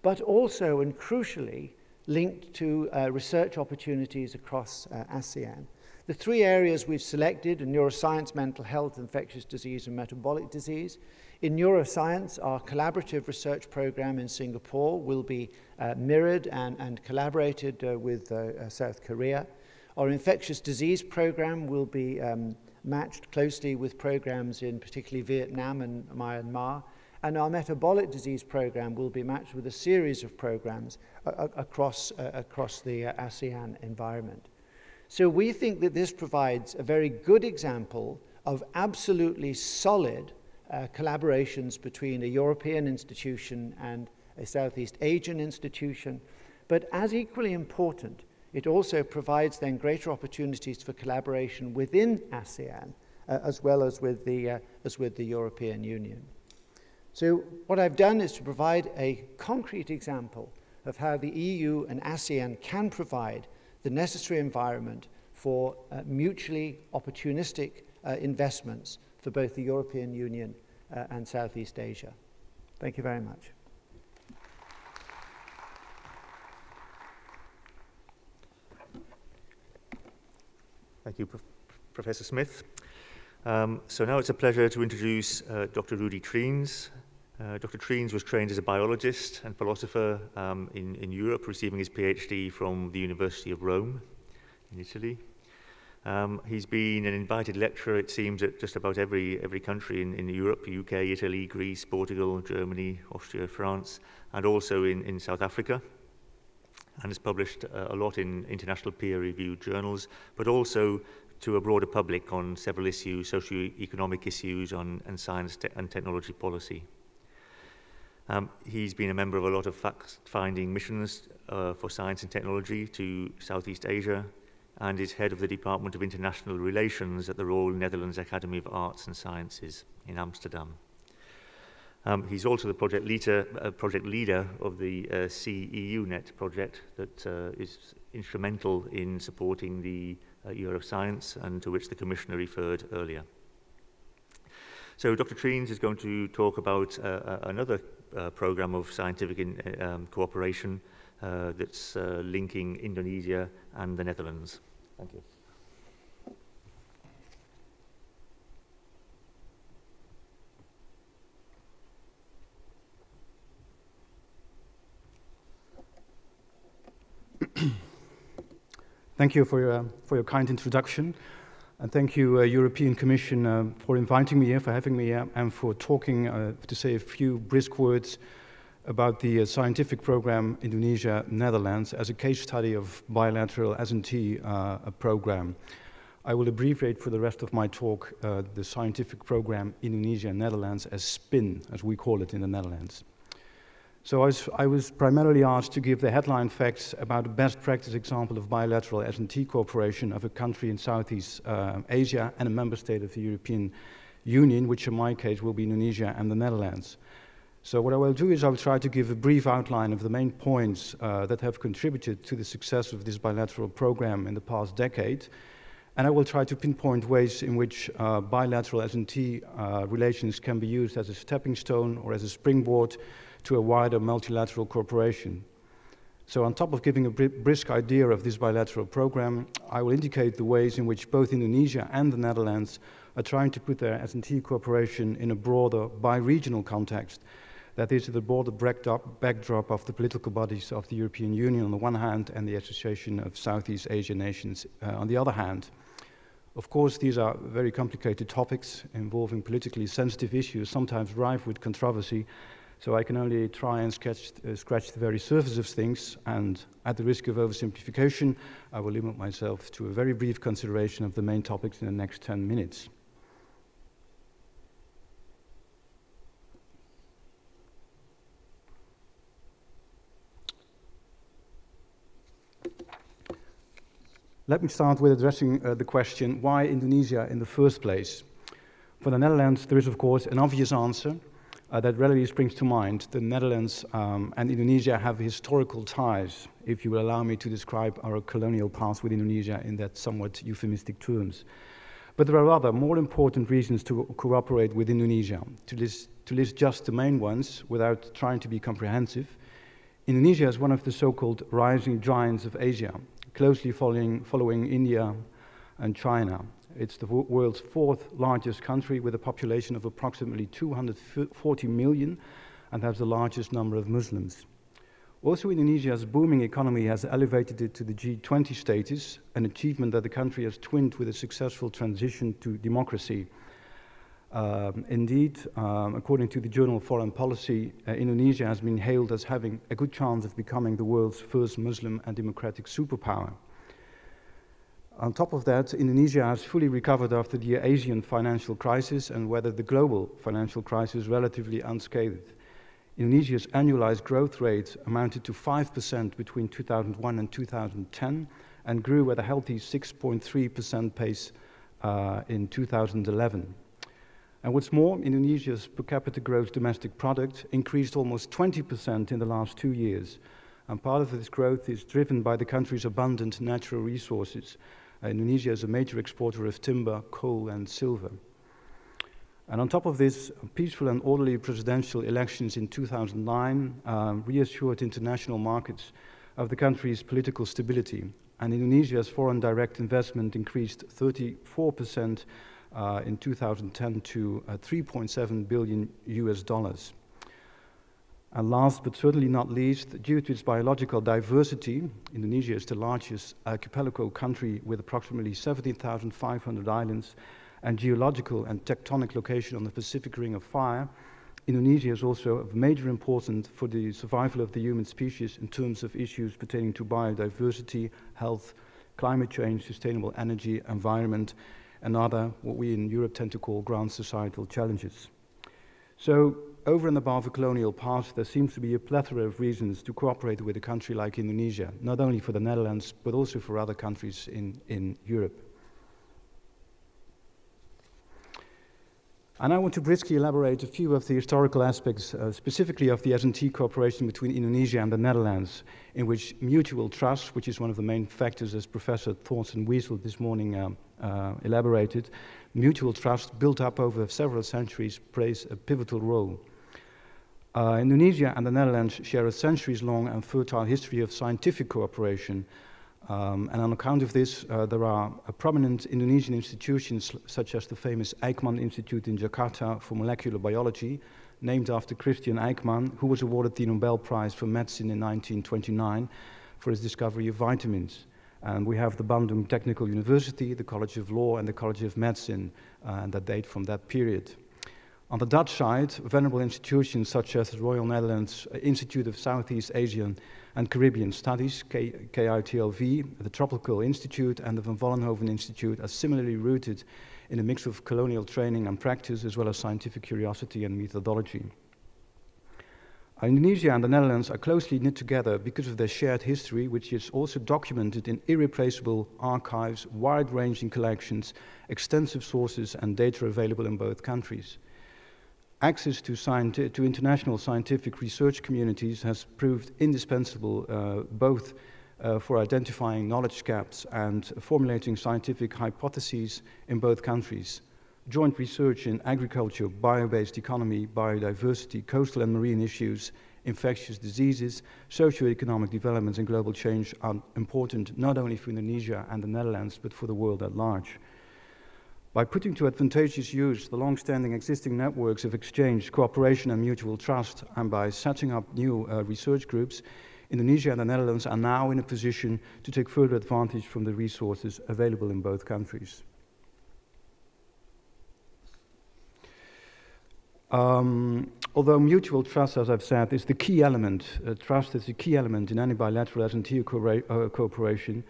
but also and crucially linked to research opportunities across ASEAN. The three areas we've selected are neuroscience, mental health, infectious disease, and metabolic disease. In neuroscience, our collaborative research program in Singapore will be mirrored and collaborated with South Korea. Our infectious disease program will be matched closely with programs in particularly Vietnam and Myanmar. And our metabolic disease program will be matched with a series of programs across the ASEAN environment. So we think that this provides a very good example of absolutely solid collaborations between a European institution and a Southeast Asian institution. But as equally important, it also provides then greater opportunities for collaboration within ASEAN as well as with the European Union. So what I've done is to provide a concrete example of how the EU and ASEAN can provide the necessary environment for mutually opportunistic investments for both the European Union and Southeast Asia. Thank you very much. Thank you, Professor Smith. So now it's a pleasure to introduce Dr. Rudy Treens. Dr. Treens was trained as a biologist and philosopher in Europe, receiving his PhD from the University of Rome in Italy. He's been an invited lecturer, it seems, at just about every country in Europe, UK, Italy, Greece, Portugal, Germany, Austria, France, and also in South Africa, and has published a lot in international peer-reviewed journals, but also to a broader public on several issues, socio-economic issues on science and technology policy. He's been a member of a lot of fact-finding missions for science and technology to Southeast Asia, and is head of the Department of International Relations at the Royal Netherlands Academy of Arts and Sciences in Amsterdam. He's also the project leader of the SEA-EU-NET project that is instrumental in supporting the Year of Science, and to which the Commissioner referred earlier. So Dr. Treens is going to talk about another programme of scientific cooperation that's linking Indonesia and the Netherlands. Thank you. Thank you for your kind introduction, and thank you, European Commission, for inviting me here, for having me here, and for talking, to say a few brisk words about the scientific program Indonesia-Netherlands as a case study of bilateral S&T program. I will abbreviate for the rest of my talk the scientific program Indonesia-Netherlands as SPIN, as we call it in the Netherlands. So I was primarily asked to give the headline facts about a best practice example of bilateral S&T cooperation of a country in Southeast Asia and a member state of the European Union, which in my case will be Indonesia and the Netherlands. So what I will do is I will try to give a brief outline of the main points that have contributed to the success of this bilateral program in the past decade, and I will try to pinpoint ways in which bilateral S&T relations can be used as a stepping stone or as a springboard to a wider multilateral cooperation. So on top of giving a brisk idea of this bilateral program, I will indicate the ways in which both Indonesia and the Netherlands are trying to put their S&T cooperation in a broader bi-regional context, that is, the broader backdrop of the political bodies of the European Union on the one hand and the Association of Southeast Asian Nations on the other hand. Of course, these are very complicated topics involving politically sensitive issues, sometimes rife with controversy, so I can only try and scratch the very surface of things, and at the risk of oversimplification, I will limit myself to a very brief consideration of the main topics in the next 10 minutes. Let me start with addressing the question, why Indonesia in the first place? For the Netherlands, there is, of course, an obvious answer that readily springs to mind. The Netherlands and Indonesia have historical ties, if you will allow me to describe our colonial past with Indonesia in that somewhat euphemistic terms. But there are other, more important reasons to cooperate with Indonesia. To list just the main ones, without trying to be comprehensive, Indonesia is one of the so-called rising giants of Asia, closely following India and China. It's the world's fourth largest country with a population of approximately 240 million and has the largest number of Muslims. Also, Indonesia's booming economy has elevated it to the G20 status, an achievement that the country has twinned with a successful transition to democracy. Indeed, according to the journal Foreign Policy, Indonesia has been hailed as having a good chance of becoming the world's first Muslim and democratic superpower. On top of that, Indonesia has fully recovered after the Asian financial crisis and weathered the global financial crisis relatively unscathed. Indonesia's annualized growth rate amounted to 5% between 2001 and 2010 and grew at a healthy 6.3% pace in 2011. And what's more, Indonesia's per capita gross domestic product increased almost 20% in the last 2 years. And part of this growth is driven by the country's abundant natural resources. Indonesia is a major exporter of timber, coal, and silver. And on top of this, peaceful and orderly presidential elections in 2009 reassured international markets of the country's political stability. And Indonesia's foreign direct investment increased 34% in 2010 to $3.7 billion US. And last but certainly not least, due to its biological diversity, Indonesia is the largest archipelago country with approximately 17,500 islands and geological and tectonic location on the Pacific Ring of Fire. Indonesia is also of major importance for the survival of the human species in terms of issues pertaining to biodiversity, health, climate change, sustainable energy, environment, and other, what we in Europe tend to call grand societal challenges. So, over and above the colonial past, there seems to be a plethora of reasons to cooperate with a country like Indonesia, not only for the Netherlands, but also for other countries in Europe. And I want to briefly elaborate a few of the historical aspects, specifically of the S&T cooperation between Indonesia and the Netherlands, in which mutual trust, which is one of the main factors, as Professor Thorsten Wiesel this morning elaborated, mutual trust built up over several centuries plays a pivotal role. Indonesia and the Netherlands share a centuries-long and fertile history of scientific cooperation. And on account of this, there are prominent Indonesian institutions such as the famous Eijkman Institute in Jakarta for molecular biology, named after Christian Eijkman, who was awarded the Nobel Prize for Medicine in 1929 for his discovery of vitamins. And we have the Bandung Technical University, the College of Law, and the College of Medicine, and that date from that period. On the Dutch side, venerable institutions such as the Royal Netherlands Institute of Southeast Asian and Caribbean Studies, KITLV, the Tropical Institute, and the Van Vollenhoven Institute are similarly rooted in a mix of colonial training and practice, as well as scientific curiosity and methodology. Indonesia and the Netherlands are closely knit together because of their shared history, which is also documented in irreplaceable archives, wide-ranging collections, extensive sources, and data available in both countries. Access to international scientific research communities has proved indispensable both for identifying knowledge gaps and formulating scientific hypotheses in both countries. Joint research in agriculture, bio-based economy, biodiversity, coastal and marine issues, infectious diseases, socio-economic developments and global change are important not only for Indonesia and the Netherlands, but for the world at large. By putting to advantageous use the long-standing existing networks of exchange, cooperation and mutual trust, and by setting up new research groups, Indonesia and the Netherlands are now in a position to take further advantage from the resources available in both countries. Although mutual trust, as I've said, is the key element, trust is the key element in any bilateral S&T cooperation,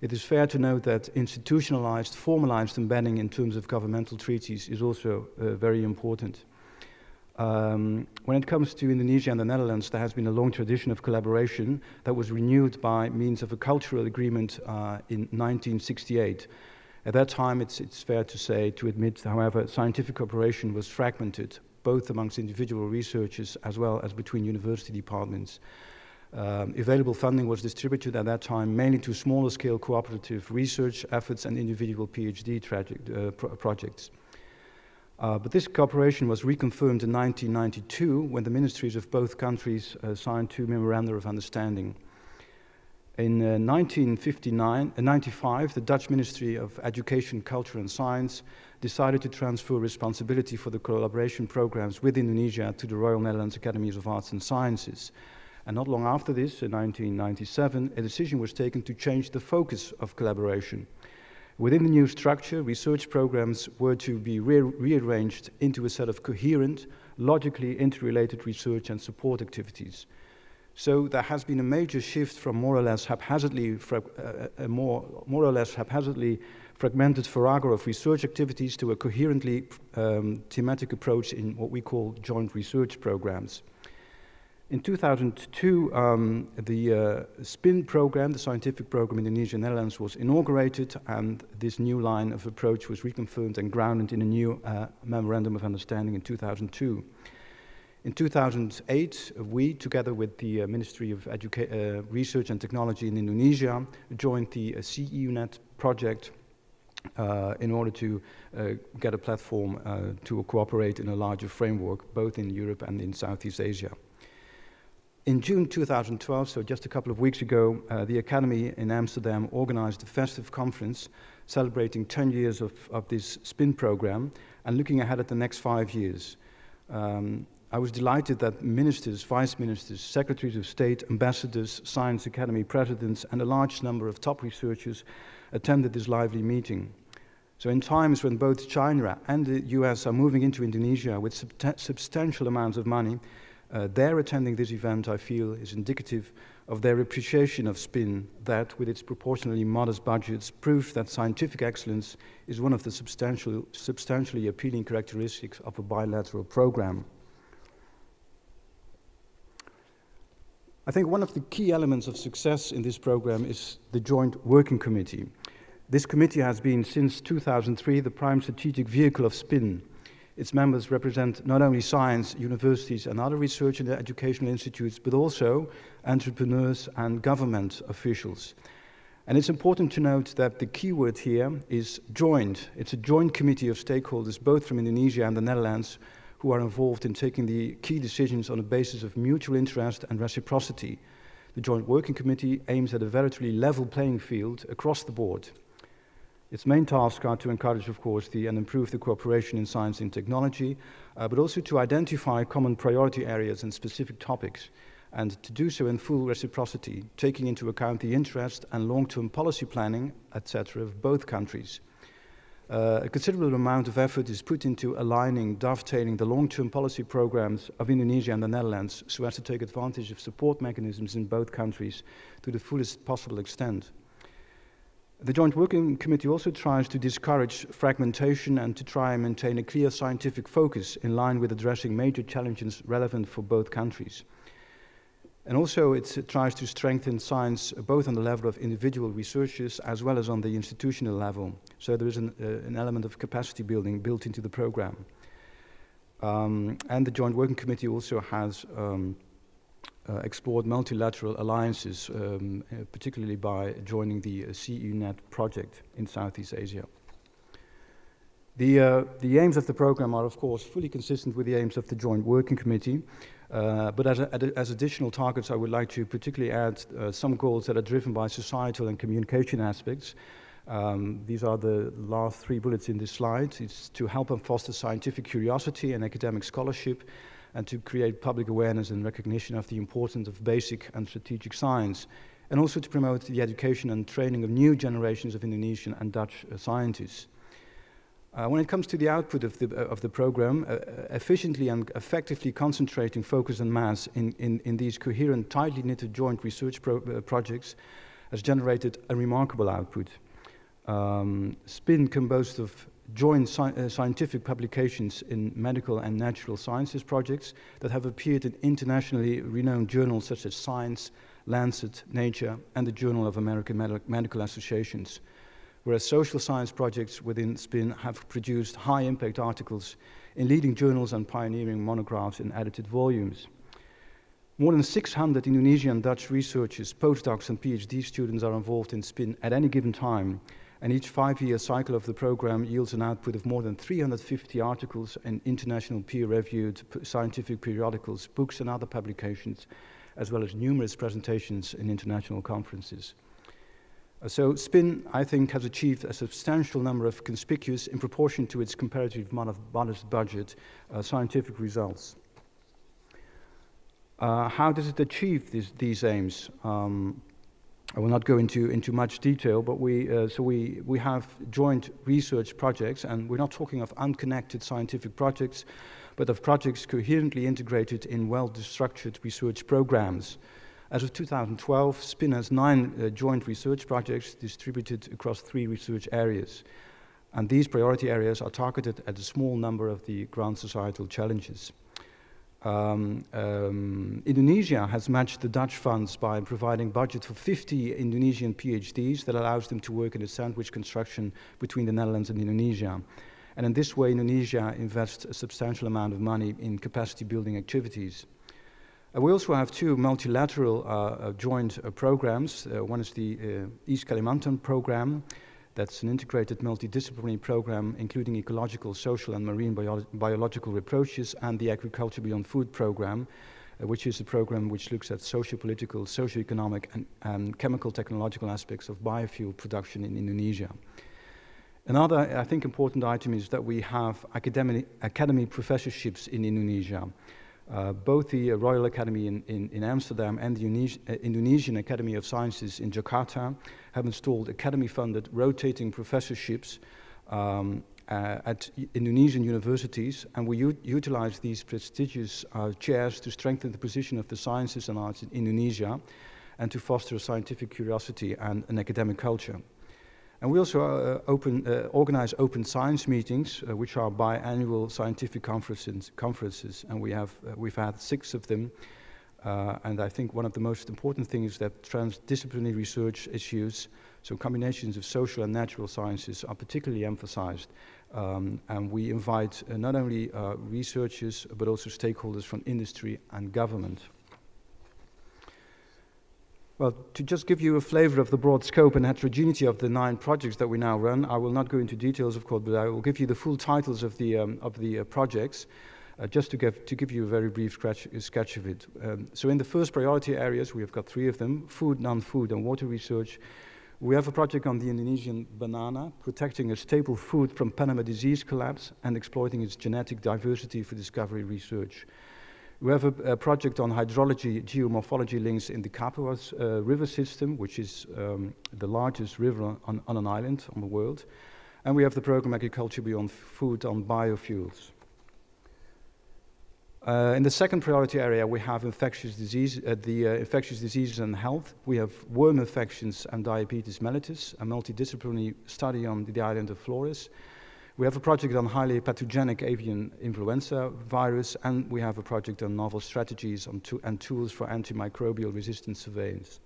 it is fair to note that institutionalized, formalized embedding in terms of governmental treaties is also very important. When it comes to Indonesia and the Netherlands, there has been a long tradition of collaboration that was renewed by means of a cultural agreement in 1968. At that time, it's fair to say, to admit, however, scientific cooperation was fragmented, both amongst individual researchers as well as between university departments. Available funding was distributed at that time mainly to smaller scale cooperative research efforts and individual PhD projects. But this cooperation was reconfirmed in 1992 when the ministries of both countries signed two memoranda of understanding. In 1995, the Dutch Ministry of Education, Culture and Science decided to transfer responsibility for the collaboration programs with Indonesia to the Royal Netherlands Academies of Arts and Sciences. And not long after this, in 1997, a decision was taken to change the focus of collaboration. Within the new structure, research programs were to be rearranged into a set of coherent, logically interrelated research and support activities. So there has been a major shift from more or less haphazardly fragmented farrago of research activities to a coherently thematic approach in what we call joint research programs. In 2002, the SPIN program, the scientific program in Indonesia and Netherlands, was inaugurated, and this new line of approach was reconfirmed and grounded in a new memorandum of understanding in 2002. In 2008, we, together with the Ministry of Research and Technology in Indonesia, joined the SEA-EU-NET project in order to get a platform to cooperate in a larger framework, both in Europe and in Southeast Asia. In June 2012, so just a couple of weeks ago, the Academy in Amsterdam organized a festive conference celebrating 10 years of this SPIN program and looking ahead at the next 5 years. I was delighted that ministers, vice ministers, secretaries of state, ambassadors, science academy presidents, and a large number of top researchers attended this lively meeting. So in times when both China and the US are moving into Indonesia with substantial amounts of money, their attending this event, I feel, is indicative of their appreciation of SPIN, that with its proportionally modest budgets proves that scientific excellence is one of the substantially appealing characteristics of a bilateral program. I think one of the key elements of success in this program is the Joint Working Committee. This committee has been, since 2003, the prime strategic vehicle of SPIN. Its members represent not only science, universities, and other research and educational institutes, but also entrepreneurs and government officials. And it's important to note that the key word here is joint. It's a joint committee of stakeholders, both from Indonesia and the Netherlands, who are involved in taking the key decisions on a basis of mutual interest and reciprocity. The Joint Working Committee aims at a veritably level playing field across the board. Its main tasks are to encourage, of course, and improve the cooperation in science and technology, but also to identify common priority areas and specific topics, and to do so in full reciprocity, taking into account the interest and long-term policy planning, etc., of both countries. A considerable amount of effort is put into aligning, dovetailing the long-term policy programs of Indonesia and the Netherlands so as to take advantage of support mechanisms in both countries to the fullest possible extent. The Joint Working Committee also tries to discourage fragmentation and to try and maintain a clear scientific focus in line with addressing major challenges relevant for both countries. And also it tries to strengthen science both on the level of individual researchers as well as on the institutional level. So there is an element of capacity building built into the program. And the Joint Working Committee also has explored multilateral alliances, particularly by joining the SEA-EU-NET project in Southeast Asia. The aims of the program are, of course, fully consistent with the aims of the Joint Working Committee, but as additional targets, I would like to particularly add some goals that are driven by societal and communication aspects. These are the last 3 bullets in this slide. It's to help and foster scientific curiosity and academic scholarship, and to create public awareness and recognition of the importance of basic and strategic science, and also to promote the education and training of new generations of Indonesian and Dutch scientists. When it comes to the output of the program, efficiently and effectively concentrating focus and mass in these coherent, tightly knitted joint research projects has generated a remarkable output. SPIN composed of joint scientific publications in medical and natural sciences projects that have appeared in internationally renowned journals such as Science, Lancet, Nature, and the Journal of American Medical Associations, whereas social science projects within SPIN have produced high-impact articles in leading journals and pioneering monographs in edited volumes. More than 600 Indonesian and Dutch researchers, postdocs, and PhD students are involved in SPIN at any given time, and each 5-year cycle of the program yields an output of more than 350 articles in international peer-reviewed scientific periodicals, books, and other publications, as well as numerous presentations in international conferences. So SPIN, I think, has achieved a substantial number of conspicuous, in proportion to its comparative modest budget, scientific results. How does it achieve these aims? I will not go into much detail, but we have joint research projects, and we're not talking of unconnected scientific projects, but of projects coherently integrated in well-structured research programs. As of 2012, SPIN has 9 joint research projects distributed across 3 research areas. And these priority areas are targeted at a small number of the grand societal challenges. Indonesia has matched the Dutch funds by providing budget for 50 Indonesian PhDs that allows them to work in a sandwich construction between the Netherlands and Indonesia. And in this way, Indonesia invests a substantial amount of money in capacity building activities. We also have 2 multilateral joint programs. One is the East Kalimantan program. That's an integrated multidisciplinary program including ecological, social, and marine biological approaches, and the Agriculture Beyond Food program, which is a program which looks at socio-political, socio-economic, and chemical technological aspects of biofuel production in Indonesia. Another, I think, important item is that we have academy professorships in Indonesia. Both the Royal Academy in Amsterdam and the Indonesian Academy of Sciences in Jakarta have installed academy-funded rotating professorships at Indonesian universities, and we utilize these prestigious chairs to strengthen the position of the sciences and arts in Indonesia and to foster scientific curiosity and an academic culture. And we also organize open science meetings, which are biannual scientific conferences, and we've had 6 of them. And I think one of the most important things is that transdisciplinary research issues, so combinations of social and natural sciences, are particularly emphasized. And we invite not only researchers, but also stakeholders from industry and government. Well, to just give you a flavor of the broad scope and heterogeneity of the 9 projects that we now run, I will not go into details, of course, but I will give you the full titles of the projects, just to give you a very brief sketch of it. So in the first priority areas, we have got 3 of them: food, non-food, and water research. We have a project on the Indonesian banana, protecting a staple food from Panama disease collapse and exploiting its genetic diversity for discovery research. We have a project on hydrology, geomorphology links in the Kapuas river system, which is the largest river on an island on the world. And we have the program Agriculture Beyond Food on biofuels. In the second priority area, we have infectious diseases and health. We have worm infections and diabetes mellitus, a multidisciplinary study on the island of Flores. We have a project on highly pathogenic avian influenza virus, and we have a project on novel strategies and tools for antimicrobial resistance surveillance.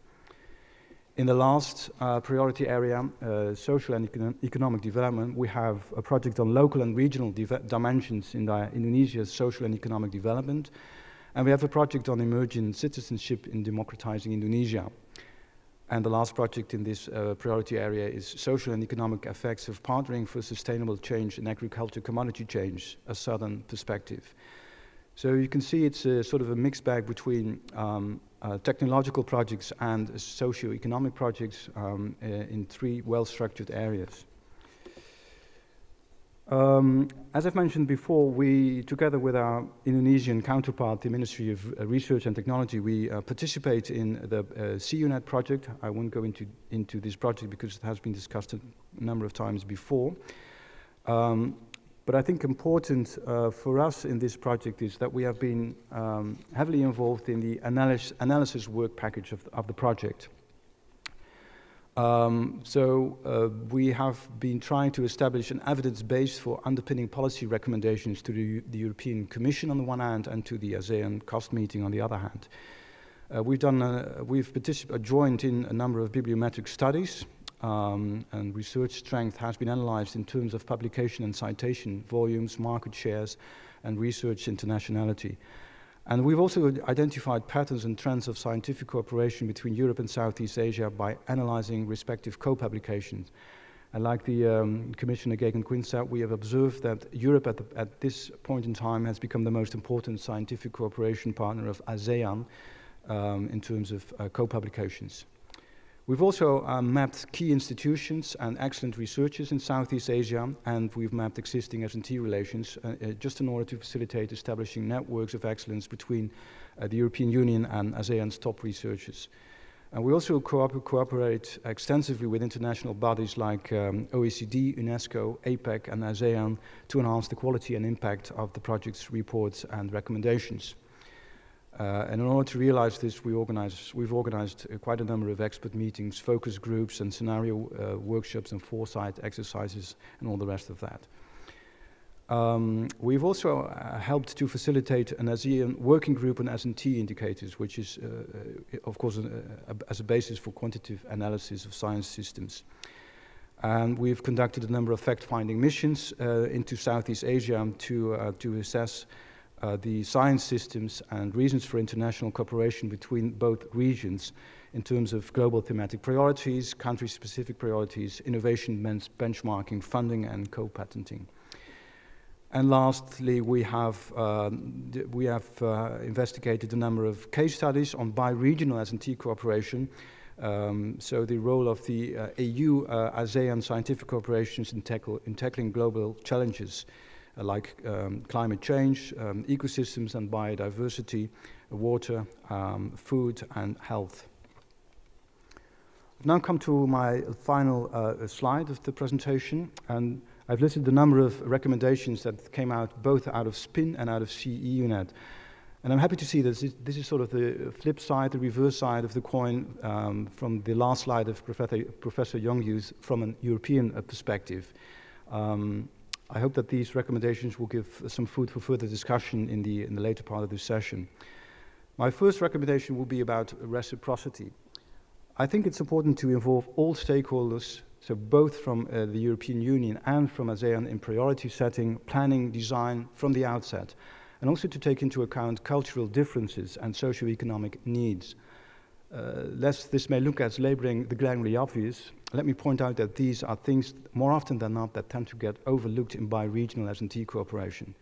In the last priority area, social and economic development, we have a project on local and regional dimensions in Indonesia's social and economic development, and we have a project on emerging citizenship in democratizing Indonesia. And the last project in this priority area is social and economic effects of partnering for sustainable change in agriculture commodity change, a southern perspective. So you can see it's sort of a mixed bag between technological projects and socio-economic projects in 3 well-structured areas. As I've mentioned before, we, together with our Indonesian counterpart, the Ministry of Research and Technology, we participate in the SEA-EU-NET project. I won't go into this project because it has been discussed a number of times before. But I think important for us in this project is that we have been heavily involved in the analysis work package of the project. We have been trying to establish an evidence base for underpinning policy recommendations to the European Commission on the one hand and to the ASEAN COST meeting on the other hand. We've joined in a number of bibliometric studies, and research strength has been analyzed in terms of publication and citation volumes, market shares, and research internationality. And we've also identified patterns and trends of scientific cooperation between Europe and Southeast Asia by analyzing respective co-publications. And like the Commissioner Geoghegan-Quinn said, we have observed that Europe at this point in time has become the most important scientific cooperation partner of ASEAN in terms of co-publications. We've also mapped key institutions and excellent researchers in Southeast Asia, and we've mapped existing S&T relations just in order to facilitate establishing networks of excellence between the European Union and ASEAN's top researchers. And we also cooperate extensively with international bodies like OECD, UNESCO, APEC, and ASEAN to enhance the quality and impact of the project's reports and recommendations. And in order to realize this, we've organized quite a number of expert meetings, focus groups, and scenario workshops and foresight exercises, and all the rest of that. We've also helped to facilitate an ASEAN working group on S&T indicators, which is, of course, as a basis for quantitative analysis of science systems. And we've conducted a number of fact-finding missions into Southeast Asia to assess the science systems and reasons for international cooperation between both regions in terms of global thematic priorities, country-specific priorities, innovation benchmarking, funding, and co-patenting. And lastly, we have investigated a number of case studies on bi-regional S&T cooperation. So the role of the EU-ASEAN scientific cooperations in tackling global challenges like climate change, ecosystems and biodiversity, water, food, and health. I've now come to my final slide of the presentation, and I've listed the number of recommendations that came out both out of SPIN and out of SEA-EU-NET. And I'm happy to see that this is sort of the flip side, the reverse side of the coin from the last slide of Professor Youngyu's from a European perspective. I hope that these recommendations will give some food for further discussion in the later part of this session. My first recommendation will be about reciprocity. I think it's important to involve all stakeholders So both from the European Union and from ASEAN in priority setting, planning, design from the outset, and also to take into account cultural differences and socio-economic needs. Lest this may look as laboring the glaringly obvious, let me point out that these are things, more often than not, that tend to get overlooked in bi-regional S&T cooperation.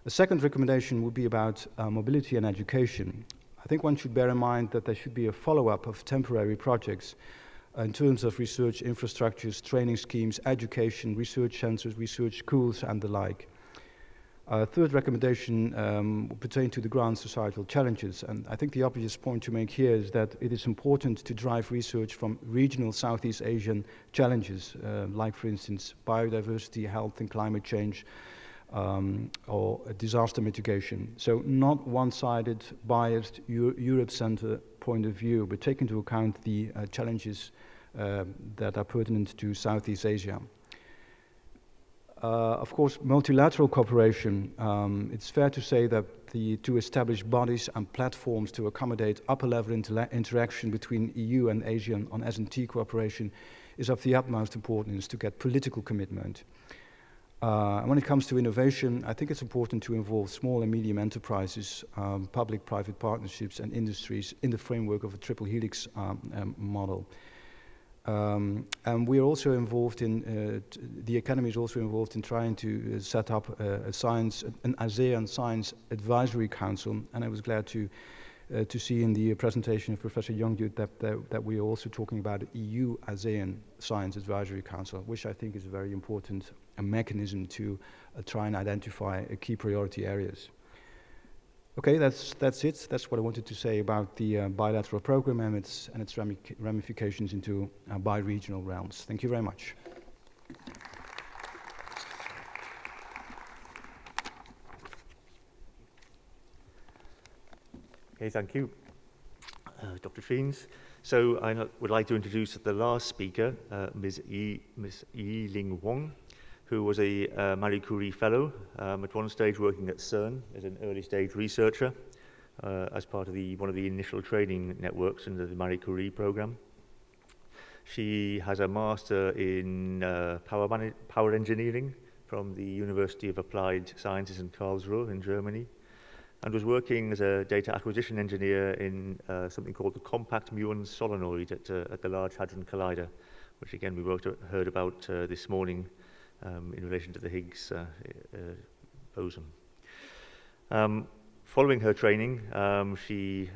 A second recommendation would be about mobility and education. I think one should bear in mind that there should be a follow-up of temporary projects in terms of research infrastructures, training schemes, education, research centers, research schools, and the like. Third recommendation pertains to the grand societal challenges, and I think the obvious point to make here is that it is important to drive research from regional Southeast Asian challenges, like for instance biodiversity, health and climate change, or disaster mitigation. So not one-sided, biased, Europe-centered point of view, but take into account the challenges that are pertinent to Southeast Asia. Of course, multilateral cooperation, it's fair to say that to establish bodies and platforms to accommodate upper-level interaction between EU and ASEAN on S&T cooperation is of the utmost importance to get political commitment. And when it comes to innovation, I think it's important to involve small and medium enterprises, public-private partnerships and industries in the framework of a triple helix model. And we are also involved in, the Academy is also involved in trying to set up an ASEAN Science Advisory Council, and I was glad to see in the presentation of Professor Youngjut that we are also talking about the EU-ASEAN Science Advisory Council, which I think is a very important mechanism to try and identify key priority areas. Okay, that's it. That's what I wanted to say about the bilateral program and its ramifications into bi-regional realms. Thank you very much. Okay, thank you, Dr. Sheens. So I would like to introduce the last speaker, Ms. Yi-Ling Wong, who was a Marie Curie Fellow, at one stage working at CERN as an early-stage researcher as part of one of the initial training networks under the Marie Curie program. She has a master in power engineering from the University of Applied Sciences in Karlsruhe in Germany, and was working as a data acquisition engineer in something called the Compact Muon Solenoid at the Large Hadron Collider, which again we heard about this morning in relation to the Higgs boson. Following her training, she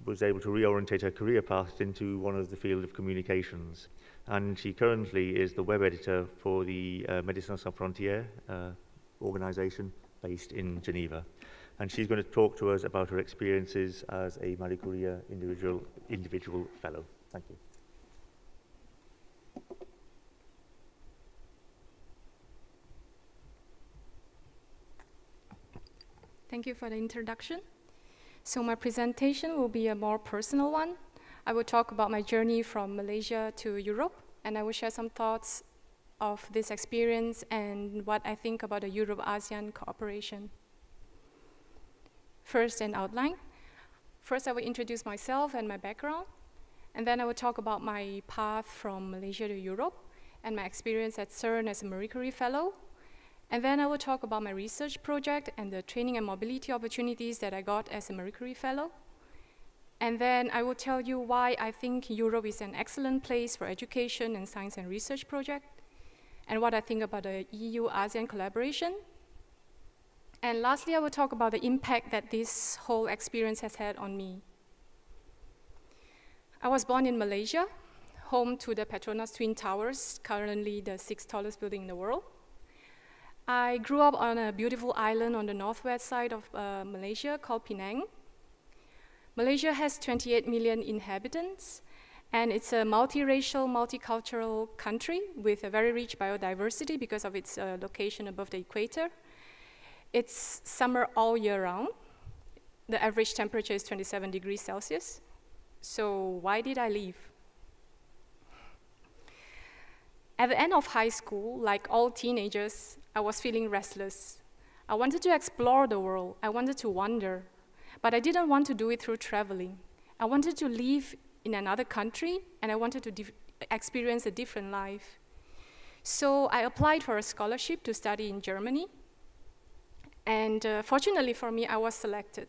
was able to reorientate her career path into one of the field of communications, and she currently is the web editor for the Médecins Sans Frontières organization based in Geneva. And she's going to talk to us about her experiences as a Marie Curie individual fellow. Thank you. Thank you for the introduction. So my presentation will be a more personal one. I will talk about my journey from Malaysia to Europe, and I will share some thoughts of this experience and what I think about the Europe-ASEAN cooperation. First, an outline. First, I will introduce myself and my background, and then I will talk about my path from Malaysia to Europe and my experience at CERN as a Marie Curie Fellow. And then I will talk about my research project and the training and mobility opportunities that I got as a Marie Curie Fellow. And then I will tell you why I think Europe is an excellent place for education and science and research project, and what I think about the EU-ASEAN collaboration. And lastly, I will talk about the impact that this whole experience has had on me. I was born in Malaysia, home to the Petronas Twin Towers, currently the 6th tallest building in the world. I grew up on a beautiful island on the northwest side of Malaysia called Penang. Malaysia has 28 million inhabitants, and it's a multiracial, multicultural country with a very rich biodiversity because of its location above the equator. It's summer all year round. The average temperature is 27 degrees Celsius. So why did I leave? At the end of high school, like all teenagers, I was feeling restless. I wanted to explore the world. I wanted to wander. But I didn't want to do it through traveling. I wanted to live in another country, and I wanted to experience a different life. So I applied for a scholarship to study in Germany. And fortunately for me, I was selected.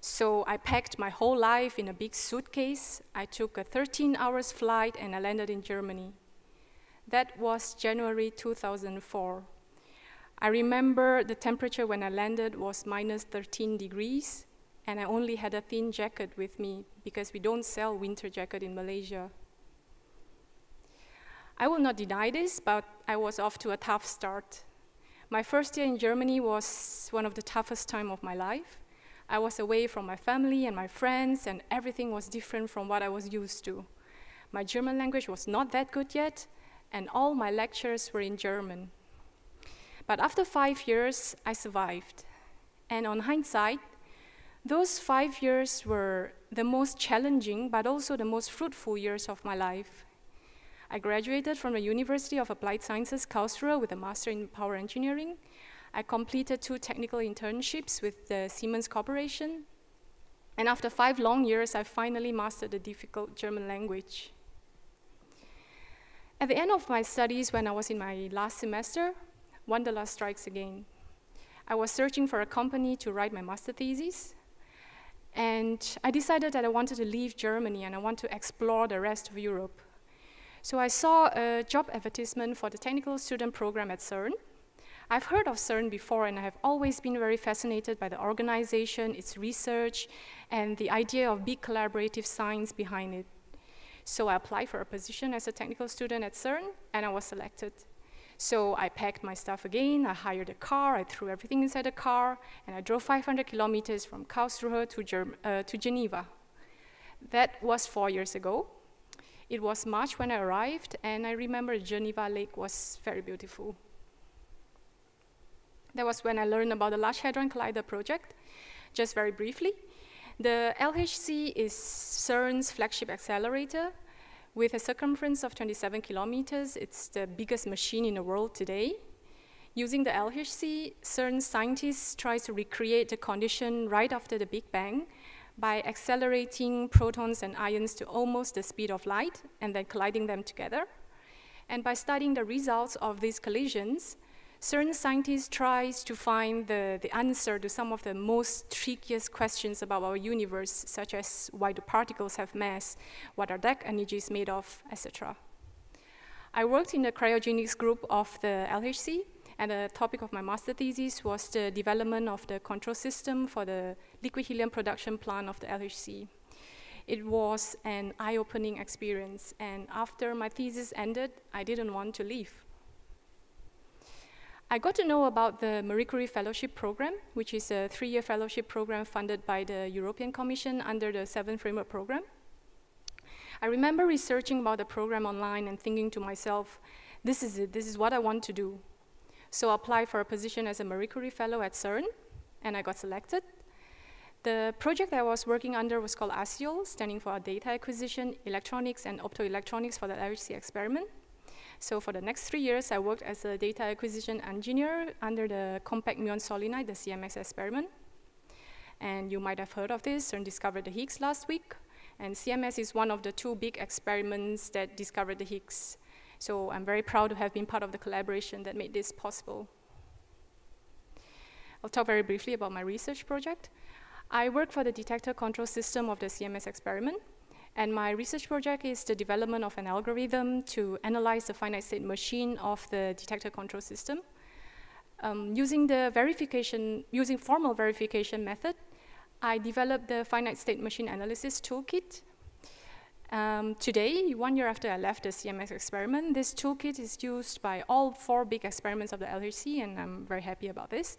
So I packed my whole life in a big suitcase. I took a 13-hour flight and I landed in Germany. That was January 2004. I remember the temperature when I landed was minus 13 degrees, and I only had a thin jacket with me because we don't sell winter jacket in Malaysia. I will not deny this, but I was off to a tough start. My first year in Germany was one of the toughest times of my life. I was away from my family and my friends, and everything was different from what I was used to. My German language was not that good yet, and all my lectures were in German. But after 5 years, I survived. And on hindsight, those 5 years were the most challenging, but also the most fruitful years of my life. I graduated from the University of Applied Sciences, Karlsruhe, with a Master in Power Engineering. I completed 2 technical internships with the Siemens Corporation. And after 5 long years, I finally mastered the difficult German language. At the end of my studies, when I was in my last semester, Wanderlust strikes again. I was searching for a company to write my master thesis, and I decided that I wanted to leave Germany and I want to explore the rest of Europe. So I saw a job advertisement for the technical student program at CERN. I've heard of CERN before, and I have always been very fascinated by the organization, its research, and the idea of big collaborative science behind it. So I applied for a position as a technical student at CERN, and I was selected. So I packed my stuff again, I hired a car, I threw everything inside the car, and I drove 500 kilometers from Karlsruhe to Geneva. That was 4 years ago. It was March when I arrived, and I remember Geneva Lake was very beautiful. That was when I learned about the Large Hadron Collider project. Just very briefly, the LHC is CERN's flagship accelerator. With a circumference of 27 kilometers, it's the biggest machine in the world today. Using the LHC, CERN scientists try to recreate the condition right after the Big Bang by accelerating protons and ions to almost the speed of light and then colliding them together. And by studying the results of these collisions, CERN scientists try to find the answer to some of the most trickiest questions about our universe, such as why do particles have mass, what are dark energies made of, etc. I worked in the cryogenics group of the LHC, and the topic of my master thesis was the development of the control system for the liquid helium production plant of the LHC. It was an eye-opening experience, and after my thesis ended, I didn't want to leave. I got to know about the Marie Curie Fellowship Program, which is a 3-year fellowship program funded by the European Commission under the 7th Framework Program. I remember researching about the program online and thinking to myself, this is it, this is what I want to do. So I applied for a position as a Marie Curie Fellow at CERN, and I got selected. The project I was working under was called ASIO, standing for Data Acquisition, Electronics, and Optoelectronics for the LHC experiment. So for the next 3 years, I worked as a data acquisition engineer under the compact muon solenoid, the CMS experiment. And you might have heard of this, CERN discovered the Higgs last week. And CMS is one of the 2 big experiments that discovered the Higgs. So I'm very proud to have been part of the collaboration that made this possible. I'll talk very briefly about my research project. I work for the detector control system of the CMS experiment. And my research project is the development of an algorithm to analyze the finite state machine of the detector control system. Using formal verification method, I developed the finite state machine analysis toolkit. Today, 1 year after I left the CMS experiment, this toolkit is used by all 4 big experiments of the LHC, and I'm very happy about this.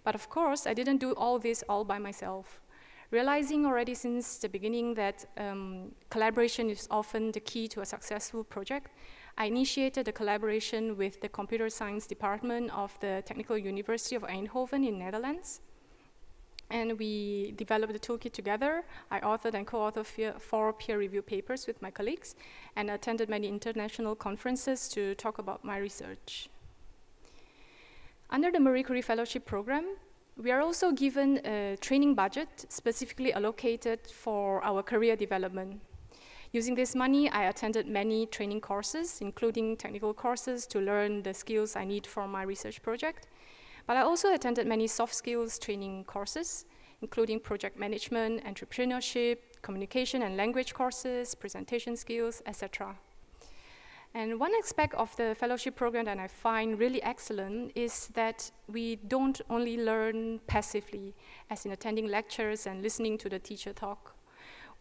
But of course, I didn't do all this all by myself. Realizing already since the beginning that collaboration is often the key to a successful project, I initiated a collaboration with the Computer Science Department of the Technical University of Eindhoven in Netherlands. And we developed the toolkit together. I authored and co-authored 4 peer-reviewed papers with my colleagues and attended many international conferences to talk about my research. Under the Marie Curie Fellowship Program, we are also given a training budget specifically allocated for our career development. Using this money, I attended many training courses, including technical courses to learn the skills I need for my research project. But I also attended many soft skills training courses, including project management, entrepreneurship, communication and language courses, presentation skills, etc. And one aspect of the fellowship program that I find really excellent is that we don't only learn passively, as in attending lectures and listening to the teacher talk.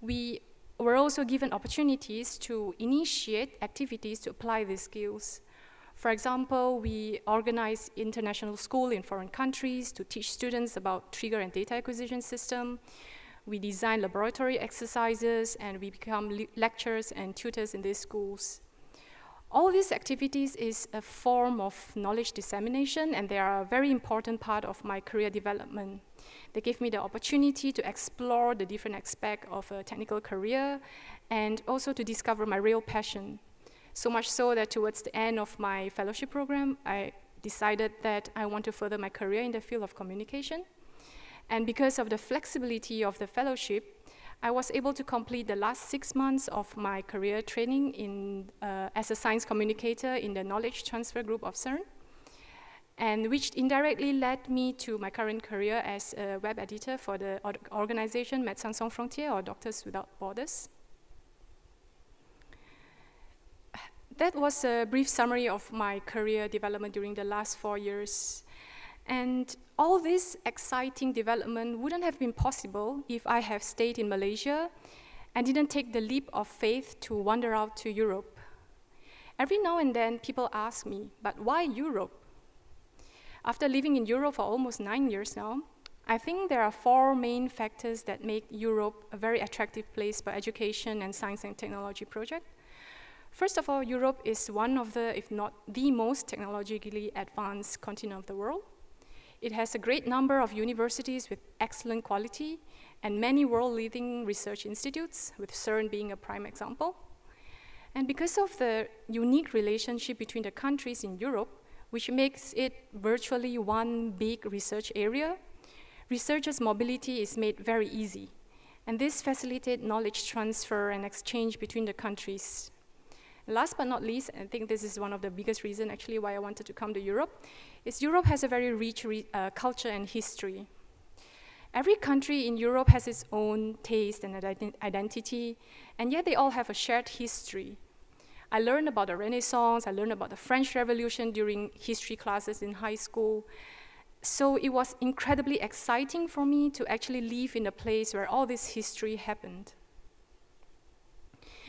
We were also given opportunities to initiate activities to apply these skills. For example, we organize international school in foreign countries to teach students about trigger and data acquisition system. We design laboratory exercises, and we become lecturers and tutors in these schools. All these activities is a form of knowledge dissemination, and they are a very important part of my career development. They give me the opportunity to explore the different aspects of a technical career and also to discover my real passion. So much so that towards the end of my fellowship program, I decided that I want to further my career in the field of communication. And because of the flexibility of the fellowship, I was able to complete the last 6 months of my career training as a science communicator in the knowledge transfer group of CERN, and which indirectly led me to my current career as a web editor for the organization Médecins Sans Frontières, or Doctors Without Borders. That was a brief summary of my career development during the last 4 years. And all this exciting development wouldn't have been possible if I have stayed in Malaysia and didn't take the leap of faith to wander out to Europe. Every now and then, people ask me, but why Europe? After living in Europe for almost 9 years now, I think there are 4 main factors that make Europe a very attractive place for education and science and technology project. First of all, Europe is one of the, if not the most technologically advanced continent of the world. It has a great number of universities with excellent quality and many world-leading research institutes, with CERN being a prime example. And because of the unique relationship between the countries in Europe, which makes it virtually one big research area, researchers' mobility is made very easy. And this facilitates knowledge transfer and exchange between the countries. Last but not least, and I think this is one of the biggest reasons actually why I wanted to come to Europe, is Europe has a very rich culture and history. Every country in Europe has its own taste and identity, and yet they all have a shared history. I learned about the Renaissance, I learned about the French Revolution during history classes in high school. So it was incredibly exciting for me to actually live in a place where all this history happened.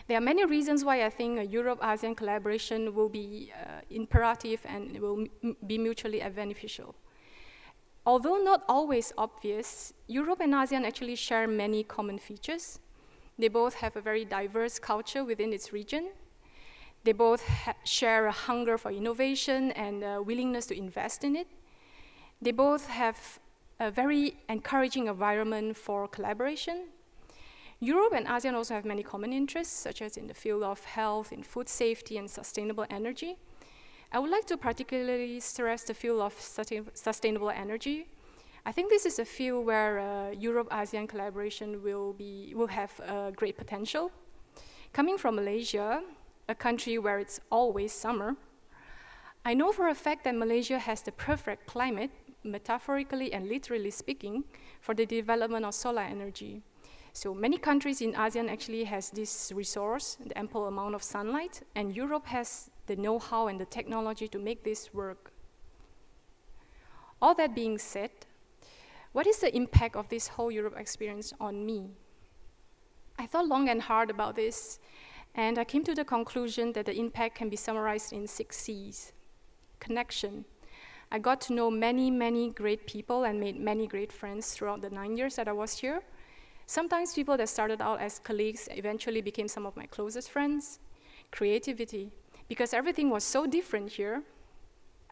There are many reasons why I think a Europe-ASEAN collaboration will be imperative and will be mutually beneficial. Although not always obvious, Europe and ASEAN actually share many common features. They both have a very diverse culture within its region. They both share a hunger for innovation and a willingness to invest in it. They both have a very encouraging environment for collaboration. Europe and ASEAN also have many common interests, such as in the field of health, in food safety, and sustainable energy. I would like to particularly stress the field of sustainable energy. I think this is a field where Europe-ASEAN collaboration will have great potential. Coming from Malaysia, a country where it's always summer, I know for a fact that Malaysia has the perfect climate, metaphorically and literally speaking, for the development of solar energy. So many countries in ASEAN actually has this resource, the ample amount of sunlight, and Europe has the know-how and the technology to make this work. All that being said, what is the impact of this whole Europe experience on me? I thought long and hard about this, and I came to the conclusion that the impact can be summarized in 6 C's. Connection. I got to know many, many great people and made many great friends throughout the 9 years that I was here. Sometimes people that started out as colleagues eventually became some of my closest friends. Creativity. Because everything was so different here,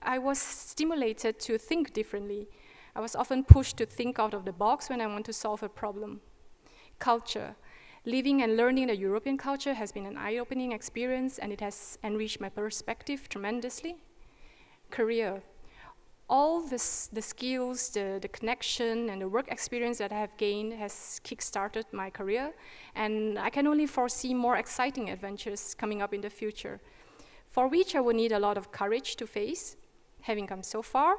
I was stimulated to think differently. I was often pushed to think out of the box when I want to solve a problem. Culture. Living and learning the European culture has been an eye-opening experience, and it has enriched my perspective tremendously. Career. all the skills, the connection, and the work experience that I have gained has kick-started my career, and I can only foresee more exciting adventures coming up in the future, for which I will need a lot of courage to face. Having come so far,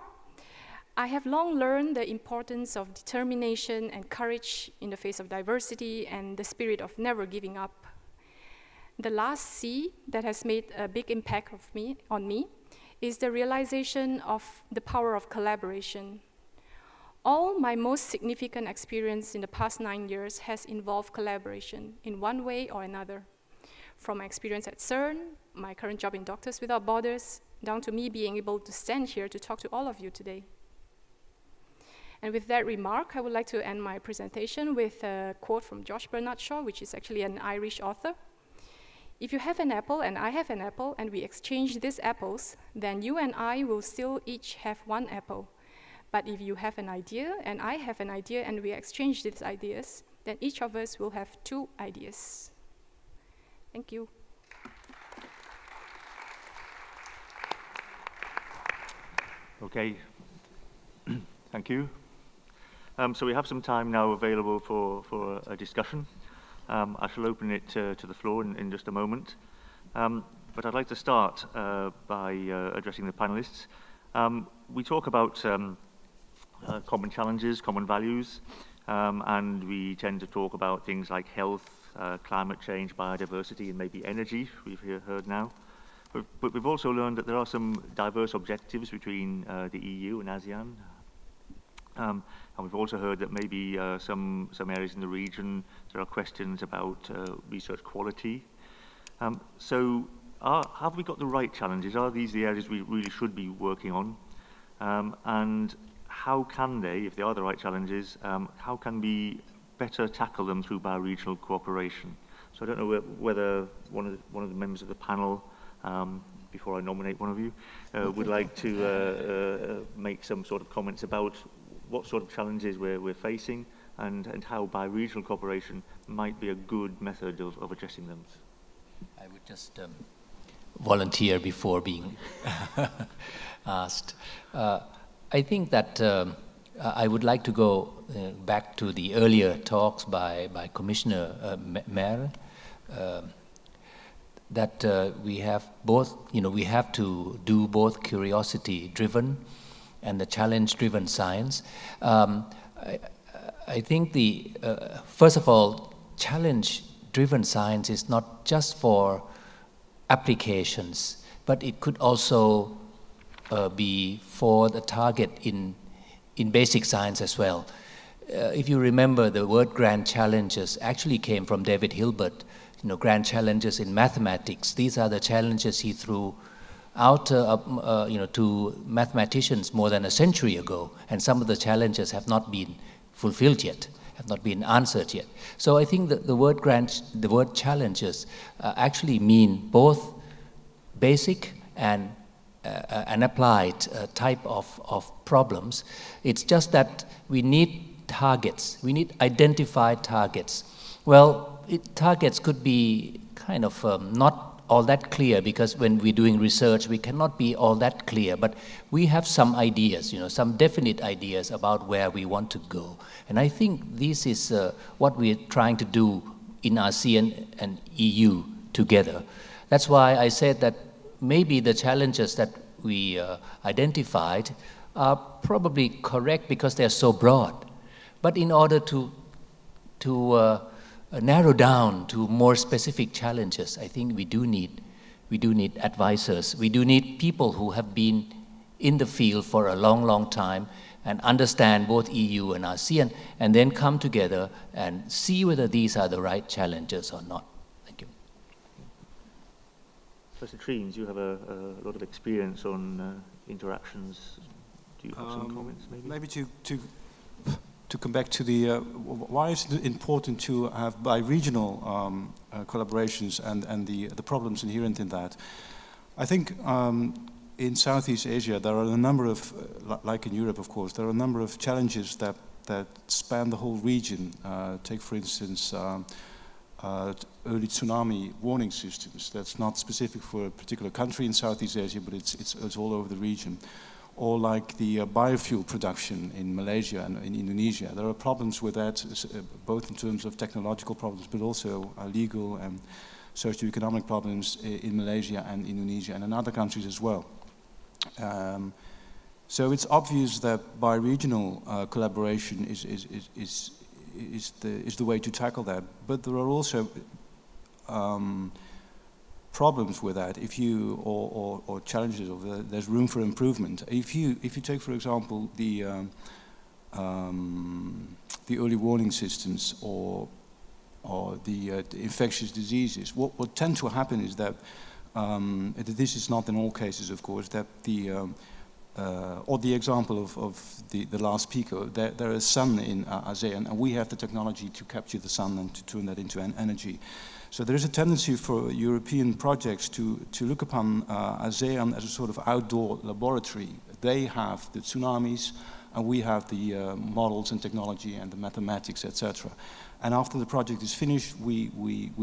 I have long learned the importance of determination and courage in the face of diversity and the spirit of never giving up. The last C that has made a big impact on me is the realization of the power of collaboration. All my most significant experience in the past 9 years has involved collaboration in one way or another. From my experience at CERN, my current job in Doctors Without Borders, down to me being able to stand here to talk to all of you today. And with that remark, I would like to end my presentation with a quote from Josh Bernard Shaw, which is actually an Irish author. If you have an apple and I have an apple and we exchange these apples, then you and I will still each have one apple. But if you have an idea and I have an idea and we exchange these ideas, then each of us will have 2 ideas. Thank you. Okay, thank you. So we have some time now available for a discussion. I shall open it to the floor in just a moment. But I'd like to start by addressing the panelists. We talk about common challenges, common values, and we tend to talk about things like health, climate change, biodiversity, and maybe energy, we've heard now. But we've also learned that there are some diverse objectives between the EU and ASEAN. And we've also heard that maybe some areas in the region, there are questions about research quality. So have we got the right challenges? Are these the areas we really should be working on? And how can they, if they are the right challenges, how can we better tackle them through bi-regional cooperation? So I don't know whether one of the members of the panel, before I nominate one of you, would like to make some sort of comments about what sort of challenges we're facing and how bi-regional cooperation might be a good method of addressing them. I would just volunteer before being asked. I think that I would like to go back to the earlier talks by Commissioner Mayer, that we have both, we have to do both curiosity-driven and the challenge-driven science. I think first of all, challenge-driven science is not just for applications, but it could also be for the target in basic science as well. If you remember, the word grand challenges actually came from David Hilbert, grand challenges in mathematics. These are the challenges he threw out to mathematicians more than a century ago, and some of the challenges have not been fulfilled yet, have not been answered yet. So I think that the word challenges actually mean both basic and an applied type of problems. It's just that we need targets, we need identified targets. Well, targets could be kind of not all that clear, because when we're doing research, we cannot be all that clear, but we have some ideas, some definite ideas about where we want to go. And I think this is what we're trying to do in ASEAN and EU together. That's why I said that maybe the challenges that we identified are probably correct because they're so broad. But in order to narrow down to more specific challenges, I think we do need advisors. We do need people who have been in the field for a long, long time and understand both EU and ASEAN, and then come together and see whether these are the right challenges or not. Thank you. Professor Treens, you have a lot of experience on interactions. Do you have some comments, maybe? Maybe to come back to the why is it important to have bi-regional collaborations and the problems inherent in that. I think in Southeast Asia there are a number of, like in Europe of course, there are a number of challenges that span the whole region. Take for instance early tsunami warning systems. That's not specific for a particular country in Southeast Asia, but it's all over the region. or like the biofuel production in Malaysia and in Indonesia. There are problems with that, both in terms of technological problems, but also legal and socio-economic problems in Malaysia and Indonesia and in other countries as well. So it's obvious that bi-regional collaboration is the way to tackle that. But there are also problems with that, if you or challenges, or there's room for improvement. If you take, for example, the early warning systems or the infectious diseases, what tends to happen is that this is not in all cases, of course, that or the example of the last PICO, there is sun in ASEAN, and we have the technology to capture the sun and to turn that into energy. So there is a tendency for European projects to look upon ASEAN as a sort of outdoor laboratory. They have the tsunamis, and we have the models and technology and the mathematics, etc. And after the project is finished, we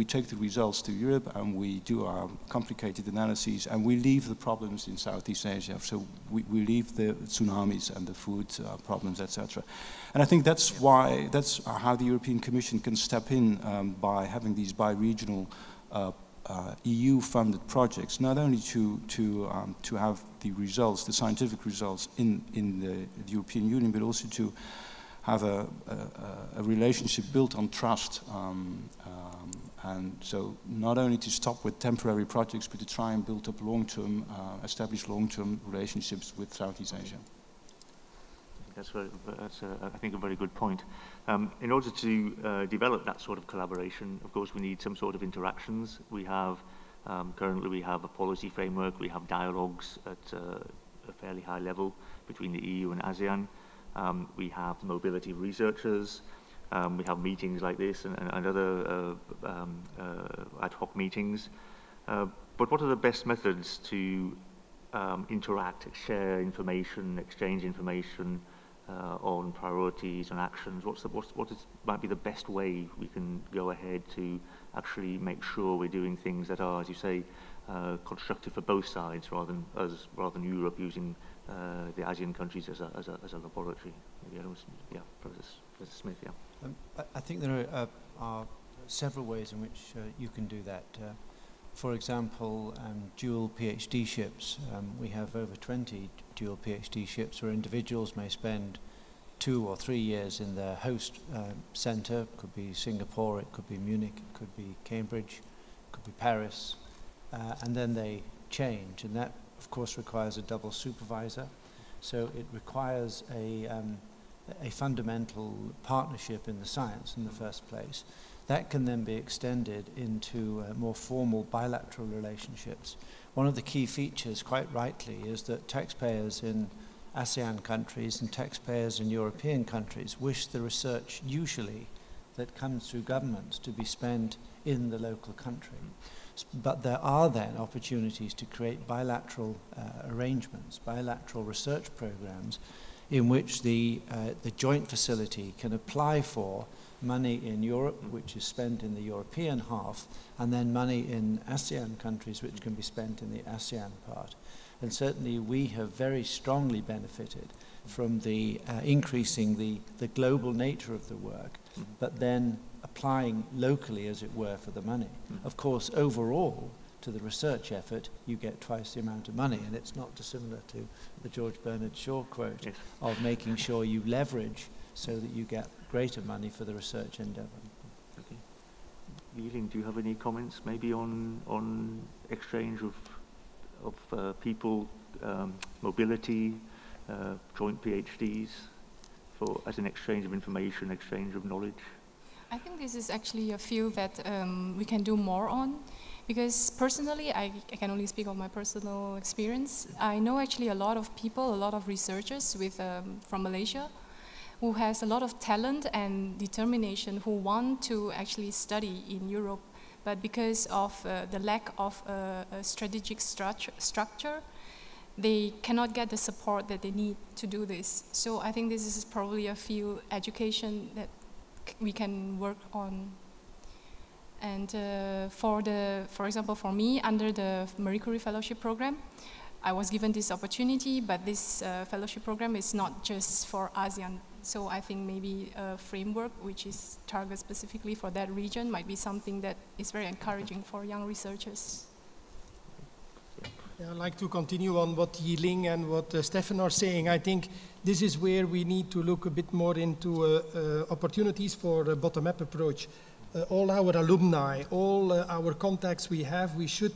take the results to Europe, and we do our complicated analyses, and we leave the problems in Southeast Asia. So we leave the tsunamis and the food problems, etc. And I think that's how the European Commission can step in by having these bi-regional EU-funded projects, not only to have the results, the scientific results in the European Union, but also to have a relationship built on trust. And so not only to stop with temporary projects, but to try and build up long-term, establish long-term relationships with Southeast Asia. That's I think, a very good point. In order to develop that sort of collaboration, of course, we need some sort of interactions. We have, currently we have a policy framework, we have dialogues at a fairly high level between the EU and ASEAN. We have mobility researchers, we have meetings like this and other ad hoc meetings. But what are the best methods to interact, share information, exchange information on priorities and actions? Might be the best way we can go ahead to actually make sure we're doing things that are, as you say, constructive for both sides, rather than Europe using the ASEAN countries as a laboratory. Maybe Professor Smith. Yeah. I think there are several ways in which you can do that. For example, dual PhD ships. We have over 20 dual PhD ships where individuals may spend 2 or 3 years in their host center. It could be Singapore, it could be Munich, it could be Cambridge, it could be Paris, and then they change. And that, of course, requires a double supervisor. So it requires a fundamental partnership in the science in the first place. That can then be extended into more formal bilateral relationships. One of the key features, quite rightly, is that taxpayers in ASEAN countries and taxpayers in European countries wish the research usually that comes through governments to be spent in the local country. But there are then opportunities to create bilateral arrangements, bilateral research programs in which the joint facility can apply for money in Europe, which is spent in the European half, and then money in ASEAN countries, which can be spent in the ASEAN part. And certainly we have very strongly benefited from the increasing the global nature of the work, but then applying locally, as it were, for the money. Of course, overall, to the research effort, you get twice the amount of money, and it's not dissimilar to the George Bernard Shaw quote of making sure you leverage so that you get greater money for the research endeavor. Okay. Yi-Ling, do you have any comments maybe on exchange of people, mobility, joint PhDs as an exchange of information, exchange of knowledge? I think this is actually a field that we can do more on, because personally, I can only speak of my personal experience. I know actually a lot of people, a lot of researchers from Malaysia, who has a lot of talent and determination, who want to actually study in Europe, but because of the lack of a strategic structure, they cannot get the support that they need to do this. So I think this is probably a field, education, that we can work on. And for example, for me, under the Marie Curie Fellowship Program, I was given this opportunity, but this fellowship program is not just for ASEAN. So I think maybe a framework which is targeted specifically for that region might be something that is very encouraging for young researchers. Yeah, I'd like to continue on what Yiling and what Stefan are saying. I think this is where we need to look a bit more into opportunities for a bottom-up approach. All our alumni, all our contacts we have, we should,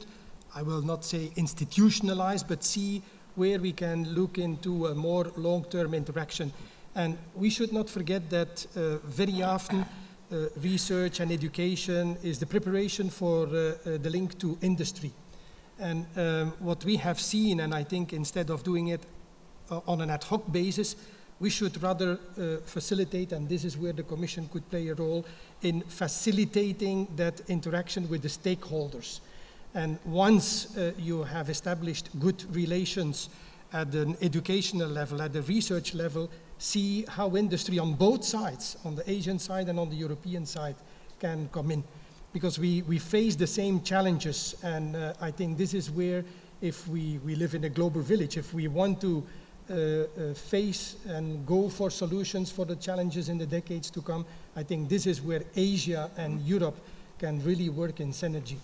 I will not say institutionalize, but see where we can look into a more long-term interaction. And we should not forget that very often research and education is the preparation for the link to industry. And what we have seen, and I think instead of doing it on an ad hoc basis, we should rather facilitate, and this is where the Commission could play a role, in facilitating that interaction with the stakeholders. And once you have established good relations at an educational level, at the research level, see how industry on both sides, on the Asian side and on the European side, can come in. Because we face the same challenges, and I think this is where, if we live in a global village, if we want to face and go for solutions for the challenges in the decades to come, I think this is where Asia and Europe can really work in synergy.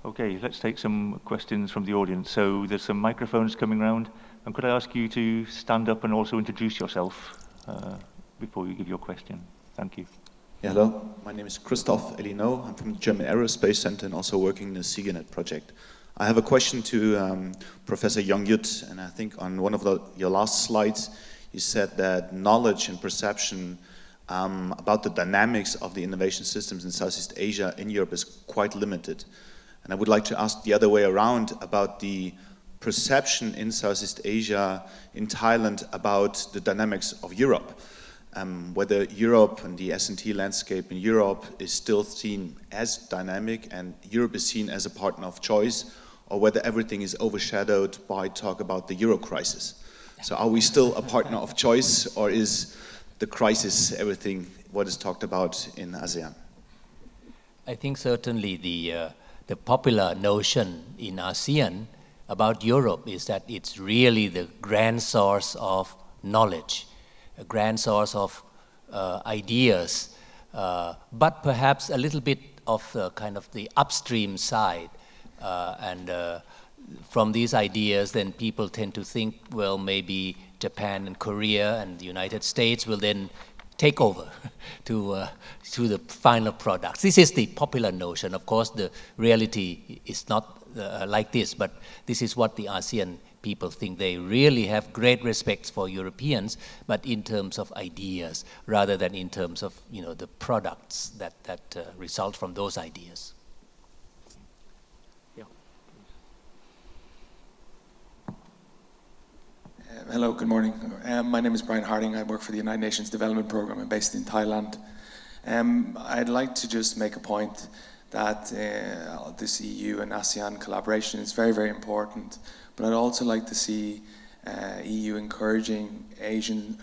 Okay, let's take some questions from the audience. So there's some microphones coming around, and could I ask you to stand up and also introduce yourself before you give your question? Thank you. Yeah, hello, my name is Christoph Elino. I'm from the German Aerospace Center and also working in the SEA-EU-NET project. I have a question to Professor Young-Yut, and I think on one of your last slides, you said that knowledge and perception about the dynamics of the innovation systems in Southeast Asia in Europe is quite limited. And I would like to ask the other way around about the perception in Southeast Asia, in Thailand, about the dynamics of Europe. Whether Europe and the S&T landscape in Europe is still seen as dynamic and Europe is seen as a partner of choice, or whether everything is overshadowed by talk about the Euro crisis. So are we still a partner of choice, or is the crisis everything what is talked about in ASEAN? I think certainly the popular notion in ASEAN about Europe is that it's really the grand source of knowledge, a grand source of ideas, but perhaps a little bit of kind of the upstream side. And from these ideas, then people tend to think, well, maybe Japan and Korea and the United States will then take over to the final products. This is the popular notion. Of course, the reality is not like this, but this is what the ASEAN people think. They really have great respect for Europeans, but in terms of ideas, rather than in terms of, you know, the products that result from those ideas. Yeah. Hello, good morning. My name is Brian Harding. I work for the United Nations Development Programme. I'm based in Thailand. I'd like to just make a point that this EU and ASEAN collaboration is very, very important. But I'd also like to see EU encouraging Asian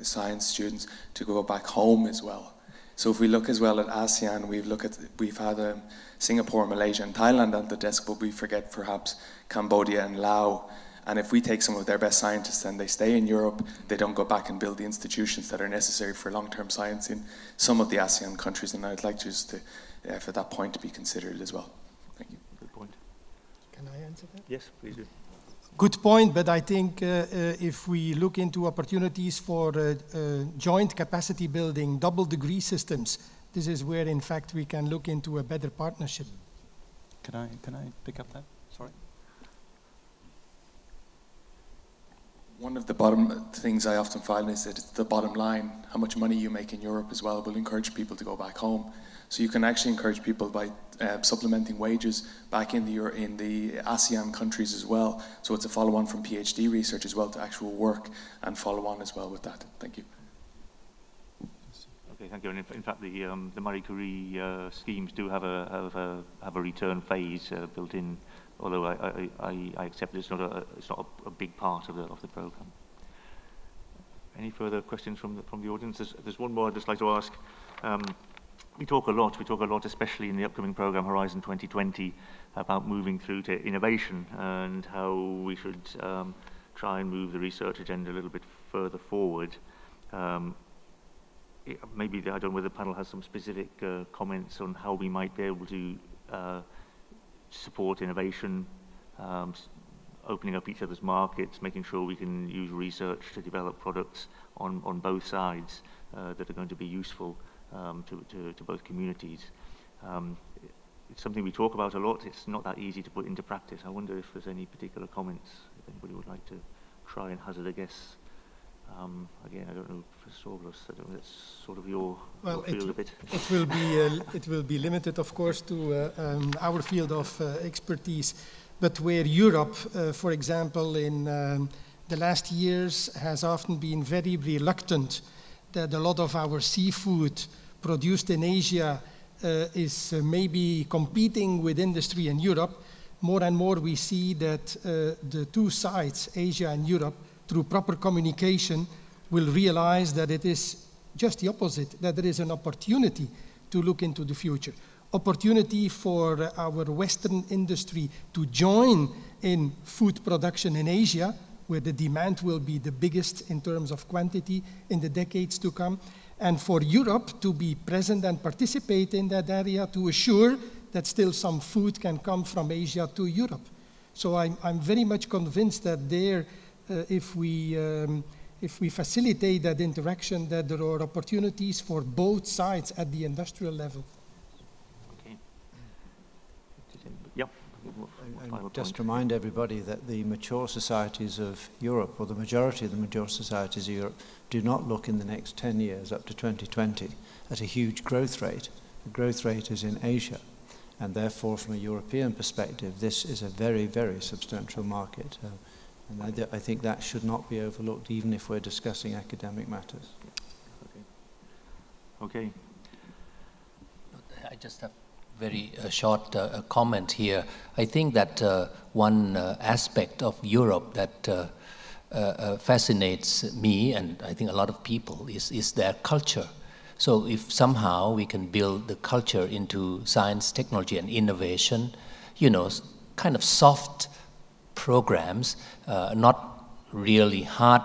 science students to go back home as well. So if we look as well at ASEAN, we've had Singapore, Malaysia, and Thailand on the desk, but we forget perhaps Cambodia and Laos. And if we take some of their best scientists and they stay in Europe, they don't go back and build the institutions that are necessary for long-term science in some of the ASEAN countries. And I'd like just to, for that point to be considered as well. Thank you. Good point. Can I answer that? Yes, please do. Good point, but I think if we look into opportunities for joint capacity building, double degree systems, this is where in fact we can look into a better partnership. Can I pick up that? Sorry. One of the bottom things I often find is that it's the bottom line. How much money you make in Europe as well will encourage people to go back home. So you can actually encourage people by supplementing wages back in the ASEAN countries as well. So it's a follow-on from PhD research as well to actual work and follow on as well with that. Thank you. Okay, thank you. And in fact, the Marie Curie schemes do have a return phase built in. Although I accept it's not a big part of the program. Any further questions from the audience? There's one more I'd just like to ask. we talk a lot, especially in the upcoming programme Horizon 2020, about moving through to innovation and how we should try and move the research agenda a little bit further forward. Maybe, I don't know whether the panel has some specific comments on how we might be able to support innovation, opening up each other's markets, making sure we can use research to develop products on both sides that are going to be useful to both communities. It's something we talk about a lot. It's not that easy to put into practice. I wonder if there's any particular comments, if anybody would like to try and hazard a guess. Again, I don't know, Professor Sorglos, I don't know, that's sort of your field a bit. It will be limited, of course, to our field of expertise, but where Europe, for example, in the last years has often been very reluctant that a lot of our seafood produced in Asia is maybe competing with industry in Europe. More and more we see that the two sides, Asia and Europe, through proper communication, will realize that it is just the opposite, that there is an opportunity to look into the future. Opportunity for our Western industry to join in food production in Asia, where the demand will be the biggest in terms of quantity in the decades to come, and for Europe to be present and participate in that area to assure that still some food can come from Asia to Europe. So I'm very much convinced that there, if we facilitate that interaction, that there are opportunities for both sides at the industrial level. Okay. Yep. And just remind everybody that the mature societies of Europe, or the majority of the mature societies of Europe, do not look in the next 10 years up to 2020 at a huge growth rate. The growth rate is in Asia, and therefore from a European perspective this is a very, very substantial market. And I think that should not be overlooked, even if we're discussing academic matters. Okay. I just have very short comment here. I think that one aspect of Europe that fascinates me, and I think a lot of people, is their culture. So if somehow we can build the culture into science, technology, and innovation, you know, kind of soft programs, not really hard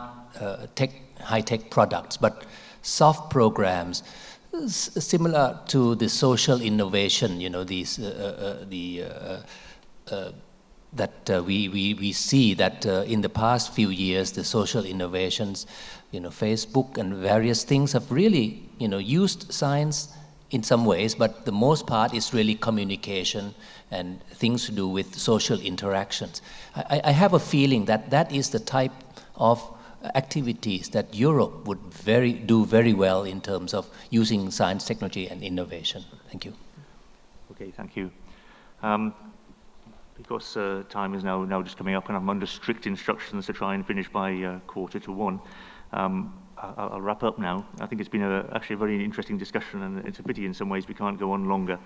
high-tech products, but soft programs similar to the social innovation, you know, these that we see that in the past few years, the social innovations, you know, Facebook and various things have really, you know, used science in some ways, but the most part is really communication and things to do with social interactions. I have a feeling that that is the type of activities that Europe would do very well in terms of using science, technology, and innovation. Thank you. Okay, thank you. Because time is now just coming up, and I'm under strict instructions to try and finish by 1:45. I'll wrap up now. I think it's been actually a very interesting discussion, and it's a pity in some ways we can't go on longer.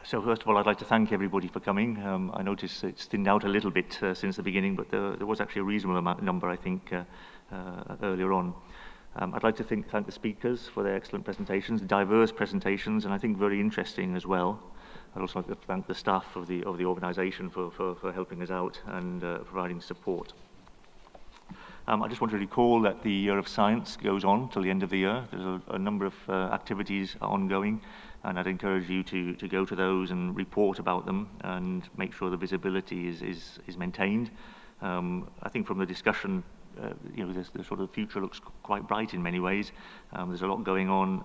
So first of all, I'd like to thank everybody for coming. I noticed it's thinned out a little bit since the beginning, but there was actually a reasonable number, I think, earlier on. I'd like to thank the speakers for their excellent presentations, diverse presentations, and I think very interesting as well. I'd also like to thank the staff of the organisation for helping us out and providing support. I just want to recall that the Year of Science goes on till the end of the year. There's a number of activities ongoing, and I'd encourage you to go to those and report about them and make sure the visibility is maintained. I think from the discussion, you know, the sort of future looks quite bright in many ways. There's a lot going on.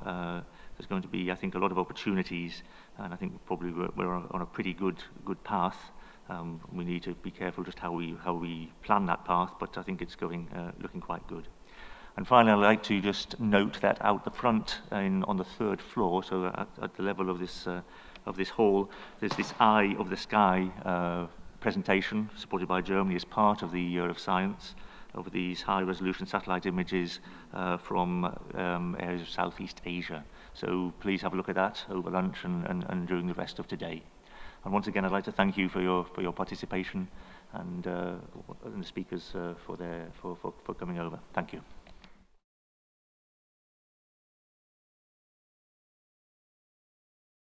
There's going to be, I think, a lot of opportunities, and I think probably we're on a pretty good path. We need to be careful just how we plan that path, but I think it's looking quite good. And finally, I'd like to just note that out the front on the third floor, so at the level of this hall, there's this Eye of the Sky presentation supported by Germany as part of the Year of Science over these high-resolution satellite images from areas of Southeast Asia. So please have a look at that over lunch and during the rest of today. And once again, I'd like to thank you for your participation and the speakers for coming over. Thank you.